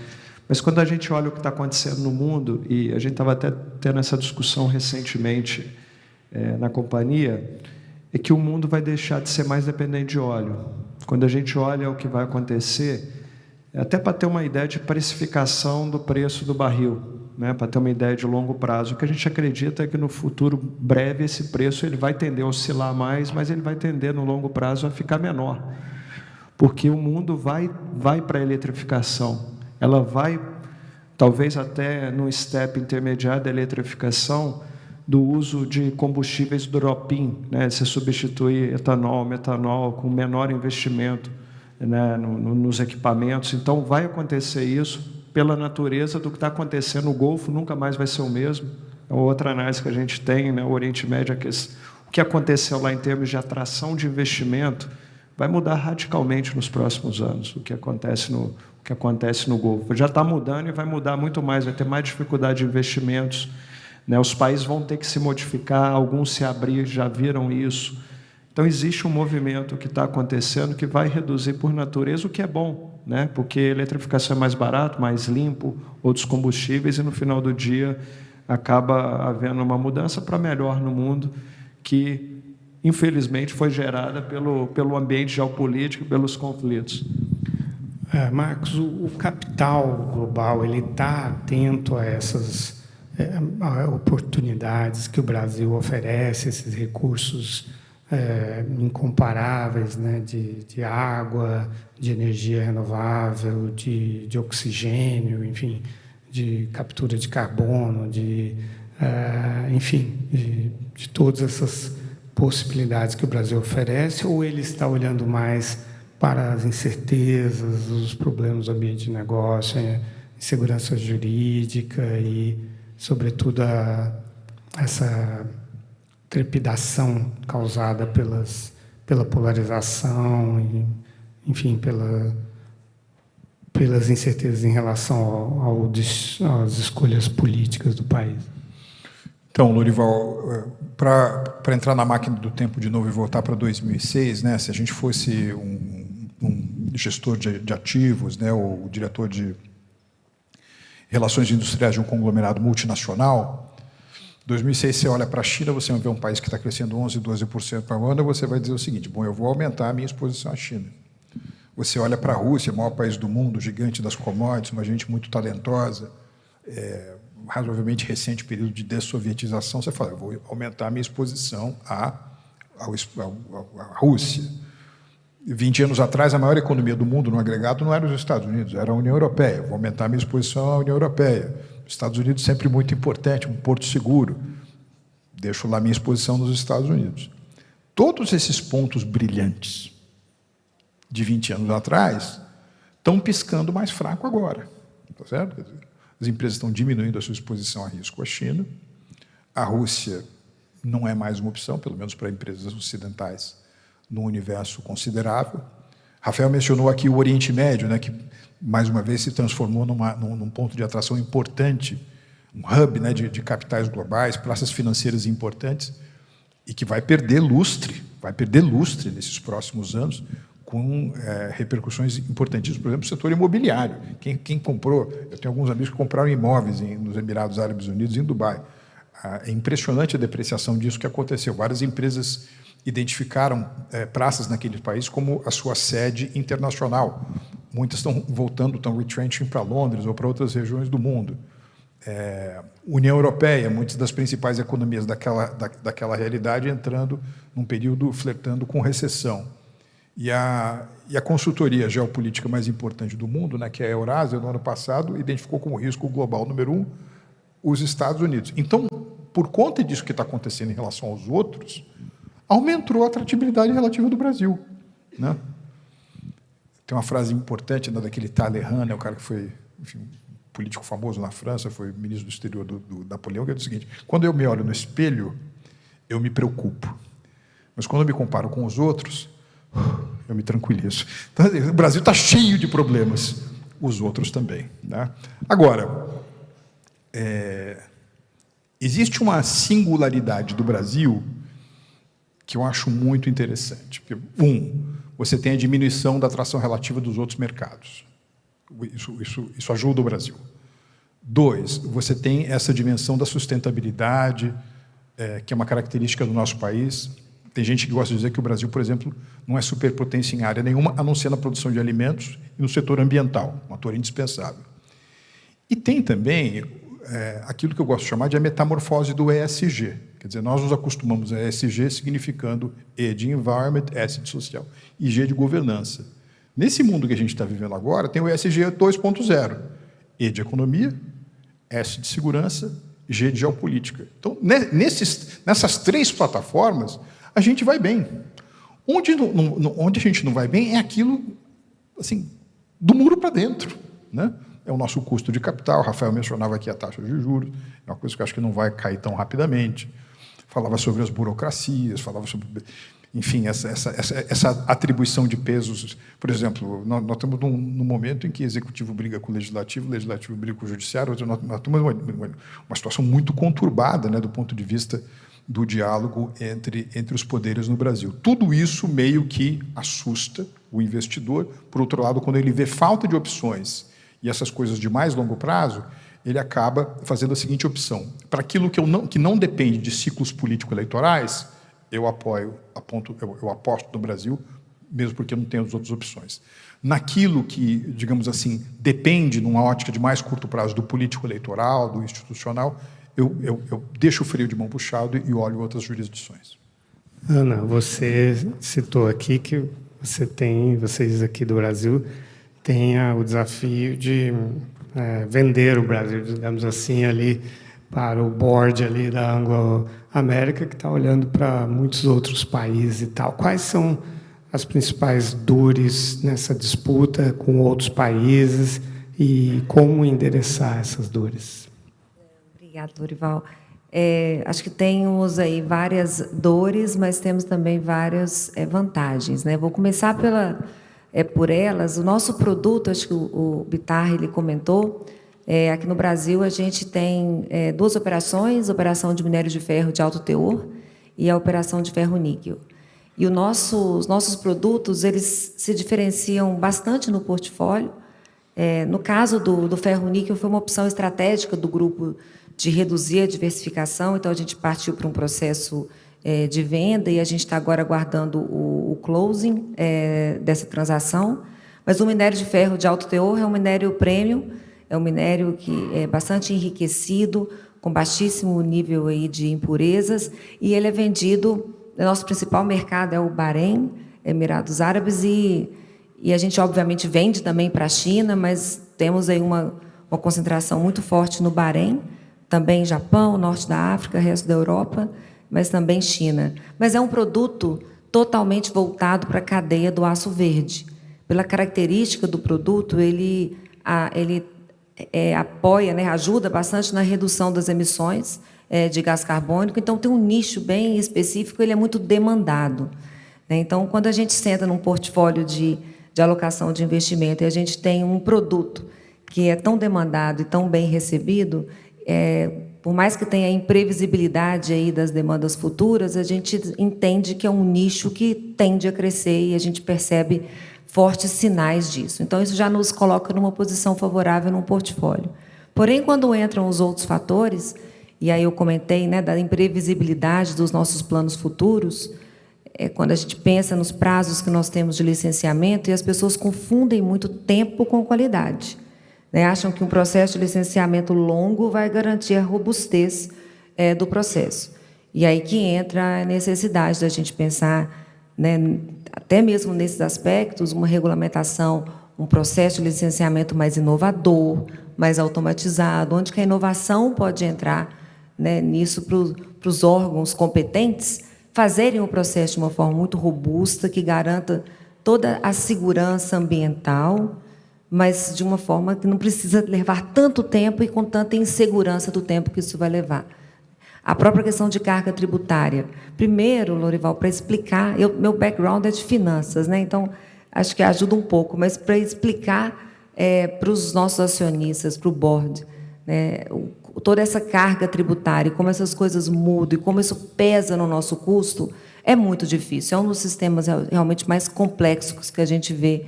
Mas quando a gente olha o que está acontecendo no mundo, e a gente estava até tendo essa discussão recentemente na companhia, é que o mundo vai deixar de ser mais dependente de óleo. Quando a gente olha o que vai acontecer, até para ter uma ideia de precificação do preço do barril, né, para ter uma ideia de longo prazo. O que a gente acredita é que no futuro breve esse preço ele vai tender a oscilar mais, mas ele vai tender no longo prazo a ficar menor, porque o mundo vai para a eletrificação. Ela vai, talvez até no step intermediário da eletrificação, do uso de combustíveis drop-in, né, se substituir etanol, metanol, com menor investimento, né, nos equipamentos. Então, vai acontecer isso pela natureza do que está acontecendo no Golfo, nunca mais vai ser o mesmo. É outra análise que a gente tem, né, o Oriente Médio, o que aconteceu lá em termos de atração de investimento vai mudar radicalmente nos próximos anos, o que acontece no Golfo. Já está mudando e vai mudar muito mais, vai ter mais dificuldade de investimentos, né? Os países vão ter que se modificar, alguns se abrir, já viram isso. Então, existe um movimento que está acontecendo que vai reduzir, por natureza, o que é bom, né? Porque a eletrificação é mais barato, mais limpo, outros combustíveis, e, no final do dia, acaba havendo uma mudança para melhor no mundo, que, infelizmente, foi gerada pelo ambiente geopolítico e pelos conflitos.
Marcos, o capital global ele está atento a essas oportunidades que o Brasil oferece, esses recursos incomparáveis, né, de água, de energia renovável, de oxigênio, enfim, de captura de carbono, enfim, de todas essas possibilidades que o Brasil oferece, ou ele está olhando mais para as incertezas, os problemas do ambiente de negócio, insegurança jurídica e, sobretudo, essa trepidação causada pela polarização e, enfim, pelas incertezas em relação às escolhas políticas do país.
Então, Lorival, para entrar na máquina do tempo de novo e voltar para 2006, né, se a gente fosse um gestor de ativos, né, ou diretor de relações industriais de um conglomerado multinacional, 2006 você olha para a China, você vai ver um país que está crescendo 11%, 12% por ano, você vai dizer o seguinte: bom, eu vou aumentar a minha exposição à China. Você olha para a Rússia, o maior país do mundo, gigante das commodities, uma gente muito talentosa, razoavelmente recente período de dessovietização, você fala, eu vou aumentar a minha exposição à Rússia. 20 anos atrás, a maior economia do mundo no agregado não era os Estados Unidos, era a União Europeia. Vou aumentar a minha exposição à União Europeia. Os Estados Unidos sempre muito importante, um porto seguro. Deixo lá minha exposição nos Estados Unidos. Todos esses pontos brilhantes de 20 anos atrás estão piscando mais fraco agora. Tá certo? As empresas estão diminuindo a sua exposição a risco à China. A Rússia não é mais uma opção, pelo menos para empresas ocidentais, num universo considerável. Rafael mencionou aqui o Oriente Médio, né, que, mais uma vez, se transformou num ponto de atração importante, um hub, né, de capitais globais, praças financeiras importantes, e que vai perder lustre nesses próximos anos, com repercussões importantíssimas, por exemplo, no setor imobiliário. Quem comprou, eu tenho alguns amigos que compraram imóveis nos Emirados Árabes Unidos e em Dubai. É impressionante a depreciação disso que aconteceu. Várias empresas identificaram praças naquele país como a sua sede internacional. Muitas estão voltando, estão retrenching para Londres ou para outras regiões do mundo. União Europeia, muitas das principais economias daquela realidade entrando num período flertando com recessão. E a consultoria geopolítica mais importante do mundo, né, que é a Eurásia, no ano passado, identificou como risco global número 1 os Estados Unidos. Então, por conta disso que está acontecendo em relação aos outros, aumentou a atratividade relativa do Brasil, né? Tem uma frase importante, né, daquele Talleyrand, né, o cara que foi, enfim, político famoso na França, foi ministro do exterior do Napoleão, que é o seguinte: quando eu me olho no espelho, eu me preocupo. Mas quando eu me comparo com os outros, eu me tranquilizo. Então, o Brasil está cheio de problemas, os outros também, né? Agora, existe uma singularidade do Brasil que eu acho muito interessante. Porque, você tem a diminuição da atração relativa dos outros mercados. Isso ajuda o Brasil. 2, você tem essa dimensão da sustentabilidade, que é uma característica do nosso país. Tem gente que gosta de dizer que o Brasil, por exemplo, não é superpotência em área nenhuma, a não ser na produção de alimentos e no setor ambiental, um ator indispensável. E tem também aquilo que eu gosto de chamar de a metamorfose do ESG. Quer dizer, nós nos acostumamos a ESG significando E de environment, S de social e G de governança. Nesse mundo que a gente está vivendo agora, tem o ESG 2.0. E de economia, S de segurança, G de geopolítica. Então, nessas 3 plataformas, a gente vai bem. Onde a gente não vai bem é aquilo assim, do muro para dentro, né? É o nosso custo de capital. O Rafael mencionava aqui a taxa de juros, é uma coisa que eu acho que não vai cair tão rapidamente. Falava sobre as burocracias, falava sobre, enfim, essa atribuição de pesos. Por exemplo, nós estamos num momento em que o executivo briga com o legislativo briga com o judiciário. Nós temos uma situação muito conturbada, né, do ponto de vista do diálogo entre os poderes no Brasil. Tudo isso meio que assusta o investidor. Por outro lado, quando ele vê falta de opções e essas coisas de mais longo prazo, ele acaba fazendo a seguinte opção: para aquilo que não depende de ciclos político-eleitorais, eu aposto no Brasil, mesmo porque eu não tenho as outras opções. Naquilo que, digamos assim, depende, numa ótica de mais curto prazo, do político-eleitoral, do institucional, eu deixo o freio de mão puxado e olho outras jurisdições.
Ana, você citou aqui que vocês aqui do Brasil têm o desafio de vender o Brasil, digamos assim, ali para o board ali da Anglo-América, que está olhando para muitos outros países e tal. Quais são as principais dores nessa disputa com outros países e como endereçar essas dores?
Obrigada, Lorival. Acho que temos aí várias dores, mas temos também várias vantagens, né? Vou começar por elas. O nosso produto, acho que o Bittar ele comentou, aqui no Brasil a gente tem 2 operações: a operação de minério de ferro de alto teor e a operação de ferro-níquel. E os nossos produtos eles se diferenciam bastante no portfólio. No caso do ferro-níquel, foi uma opção estratégica do grupo de reduzir a diversificação, então a gente partiu para um processo de venda e a gente está agora aguardando o closing dessa transação. Mas o minério de ferro de alto teor é um minério premium, é um minério que é bastante enriquecido, com baixíssimo nível aí de impurezas, e ele é vendido, o nosso principal mercado é o Bahrein, Emirados Árabes, e a gente, obviamente, vende também para a China, mas temos aí uma concentração muito forte no Bahrein, também Japão, norte da África, resto da Europa, mas também China. Mas é um produto totalmente voltado para a cadeia do aço verde. Pela característica do produto, ele apoia, né, ajuda bastante na redução das emissões de gás carbônico, então tem um nicho bem específico, ele é muito demandado, né? Então, quando a gente senta num portfólio de alocação de investimento e a gente tem um produto que é tão demandado e tão bem recebido, por mais que tenha imprevisibilidade aí das demandas futuras, a gente entende que é um nicho que tende a crescer e a gente percebe fortes sinais disso. Então, isso já nos coloca numa posição favorável num portfólio. Porém, quando entram os outros fatores, e aí eu comentei, né, da imprevisibilidade dos nossos planos futuros, quando a gente pensa nos prazos que nós temos de licenciamento, e as pessoas confundem muito tempo com qualidade. Né? Acham que um processo de licenciamento longo vai garantir a robustez do processo. E aí que entra a necessidade da gente pensar, né, até mesmo nesses aspectos, uma regulamentação, um processo de licenciamento mais inovador, mais automatizado, onde que a inovação pode entrar, né, nisso para os órgãos competentes fazerem o processo de uma forma muito robusta, que garanta toda a segurança ambiental, mas de uma forma que não precisa levar tanto tempo e com tanta insegurança do tempo que isso vai levar. A própria questão de carga tributária. Primeiro, Lorival, para explicar, meu background é de finanças, né? Então, acho que ajuda um pouco, mas para explicar para os nossos acionistas, para o board, né, toda essa carga tributária, como essas coisas mudam e como isso pesa no nosso custo, é muito difícil. É um dos sistemas realmente mais complexos que a gente vê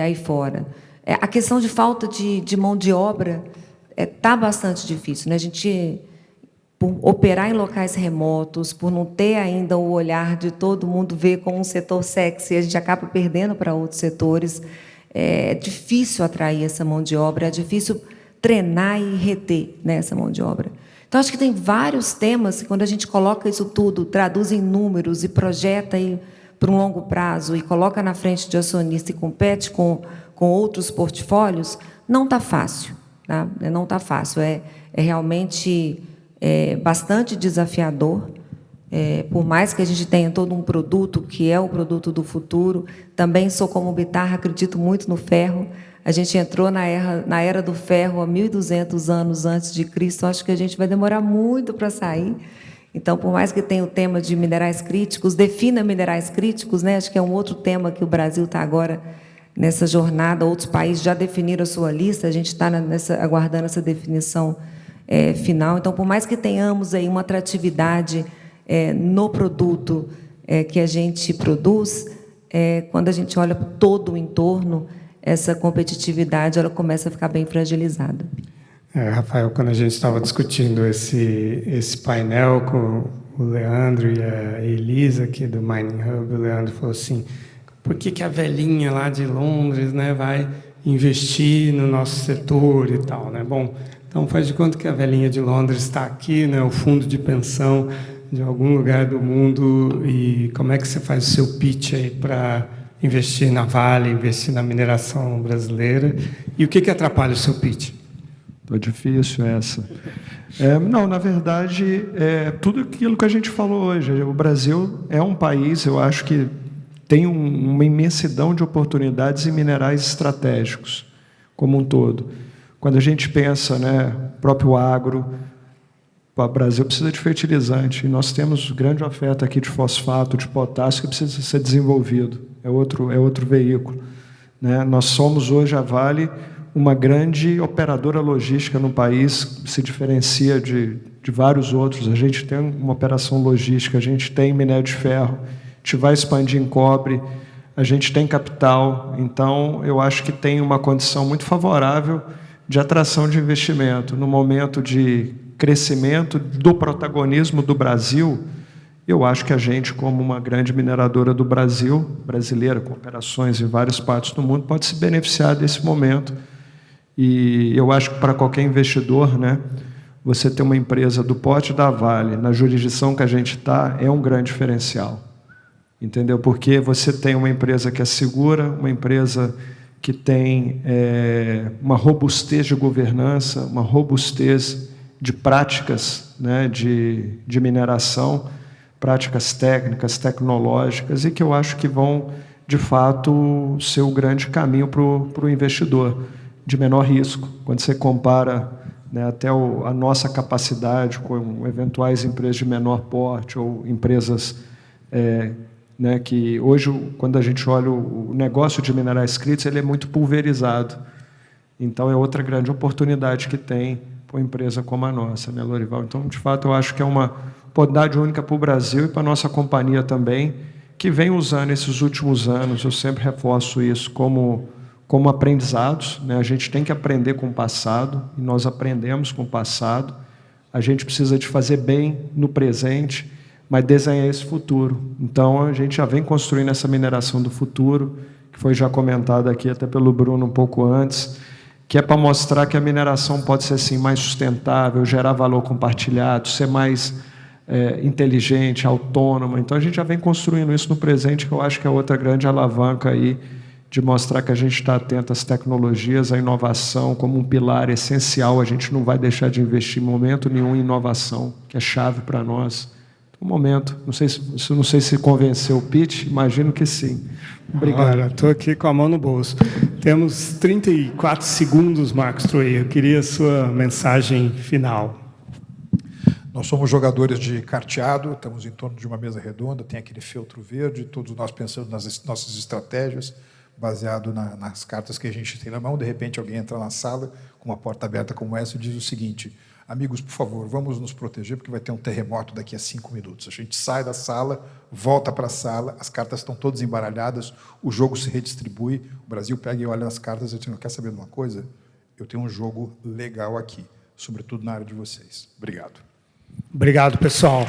aí fora. A questão de falta de mão de obra está bastante difícil, né? A gente, por operar em locais remotos, por não ter ainda o olhar de todo mundo ver como um setor sexy, a gente acaba perdendo para outros setores. É difícil atrair essa mão de obra, é difícil treinar e reter, né, essa mão de obra. Então, acho que tem vários temas que, quando a gente coloca isso tudo, traduz em números e projeta para um longo prazo e coloca na frente de acionista e compete com outros portfólios, não está fácil. Tá? Não está fácil. É realmente bastante desafiador. Por mais que a gente tenha todo um produto, que é o produto do futuro, também sou como Bitar, acredito muito no ferro. A gente entrou na era do ferro há 1.200 anos antes de Cristo, acho que a gente vai demorar muito para sair. Então, por mais que tenha o tema de minerais críticos, defina minerais críticos, né? Acho que é um outro tema que o Brasil está agora nessa jornada, outros países já definiram a sua lista, a gente está aguardando essa definição final. Então, por mais que tenhamos aí uma atratividade no produto que a gente produz, quando a gente olha para todo o entorno, essa competitividade ela começa a ficar bem fragilizada.
Rafael, quando a gente estava discutindo esse painel com o Leandro e a Elisa, aqui do Mining Hub, o Leandro falou assim, por que a velhinha lá de Londres, né, vai investir no nosso setor e tal, né? Bom, então faz de conta que a velhinha de Londres está aqui, né, o fundo de pensão de algum lugar do mundo, e como é que você faz o seu pitch aí para investir na Vale, investir na mineração brasileira, e o que atrapalha o seu pitch?
Está difícil essa. Não, na verdade, tudo aquilo que a gente falou hoje. O Brasil é um país, eu acho que tem uma imensidão de oportunidades em minerais estratégicos, como um todo. Quando a gente pensa, né, próprio agro, o Brasil precisa de fertilizante, e nós temos grande oferta aqui de fosfato, de potássio, que precisa ser desenvolvido. É outro veículo, né? Nós somos hoje, a Vale, uma grande operadora logística no país, se diferencia de vários outros. A gente tem uma operação logística, a gente tem minério de ferro, a gente vai expandir em cobre, a gente tem capital. Então, eu acho que tem uma condição muito favorável de atração de investimento. No momento de crescimento do protagonismo do Brasil, eu acho que a gente, como uma grande mineradora do Brasil, brasileira, com operações em várias partes do mundo, pode se beneficiar desse momento. E eu acho que para qualquer investidor, né, você ter uma empresa do porte da Vale, na jurisdição que a gente está, é um grande diferencial. Entendeu? Porque você tem uma empresa que é segura, uma empresa que tem uma robustez de governança, uma robustez de práticas, né, de mineração, práticas técnicas, tecnológicas, e que eu acho que vão, de fato, ser o grande caminho para o investidor, de menor risco. Quando você compara, né, até a nossa capacidade com eventuais empresas de menor porte ou empresas né, que hoje, quando a gente olha o negócio de minerais críticos, ele é muito pulverizado. Então, é outra grande oportunidade que tem para uma empresa como a nossa, né, Lorival? Então, de fato, eu acho que é uma oportunidade única para o Brasil e para a nossa companhia também, que vem usando esses últimos anos, eu sempre reforço isso, como aprendizados, né? A gente tem que aprender com o passado, e nós aprendemos com o passado. A gente precisa de fazer bem no presente, mas desenhar esse futuro. Então, a gente já vem construindo essa mineração do futuro, que foi já comentado aqui até pelo Bruno um pouco antes, que é para mostrar que a mineração pode ser assim, mais sustentável, gerar valor compartilhado, ser mais inteligente, autônoma. Então, a gente já vem construindo isso no presente, que eu acho que é outra grande alavanca aí, de mostrar que a gente está atento às tecnologias, à inovação como um pilar essencial. A gente não vai deixar de investir em momento nenhum em inovação, que é chave para nós. Um momento, não sei se convenceu o Pitch, imagino que sim. Obrigado.
Estou aqui com a mão no bolso. Temos 34 segundos, Marcos Troia. Eu queria a sua mensagem final.
Nós somos jogadores de carteado, estamos em torno de uma mesa redonda, tem aquele feltro verde, todos nós pensando nas nossas estratégias, baseado nas cartas que a gente tem na mão. De repente, alguém entra na sala, com uma porta aberta como essa, e diz o seguinte: amigos, por favor, vamos nos proteger, porque vai ter um terremoto daqui a 5 minutos. A gente sai da sala, volta para a sala, as cartas estão todas embaralhadas, o jogo se redistribui, o Brasil pega e olha nas cartas e diz: não quer saber de uma coisa? Eu tenho um jogo legal aqui, sobretudo na área de vocês. Obrigado.
Obrigado, pessoal.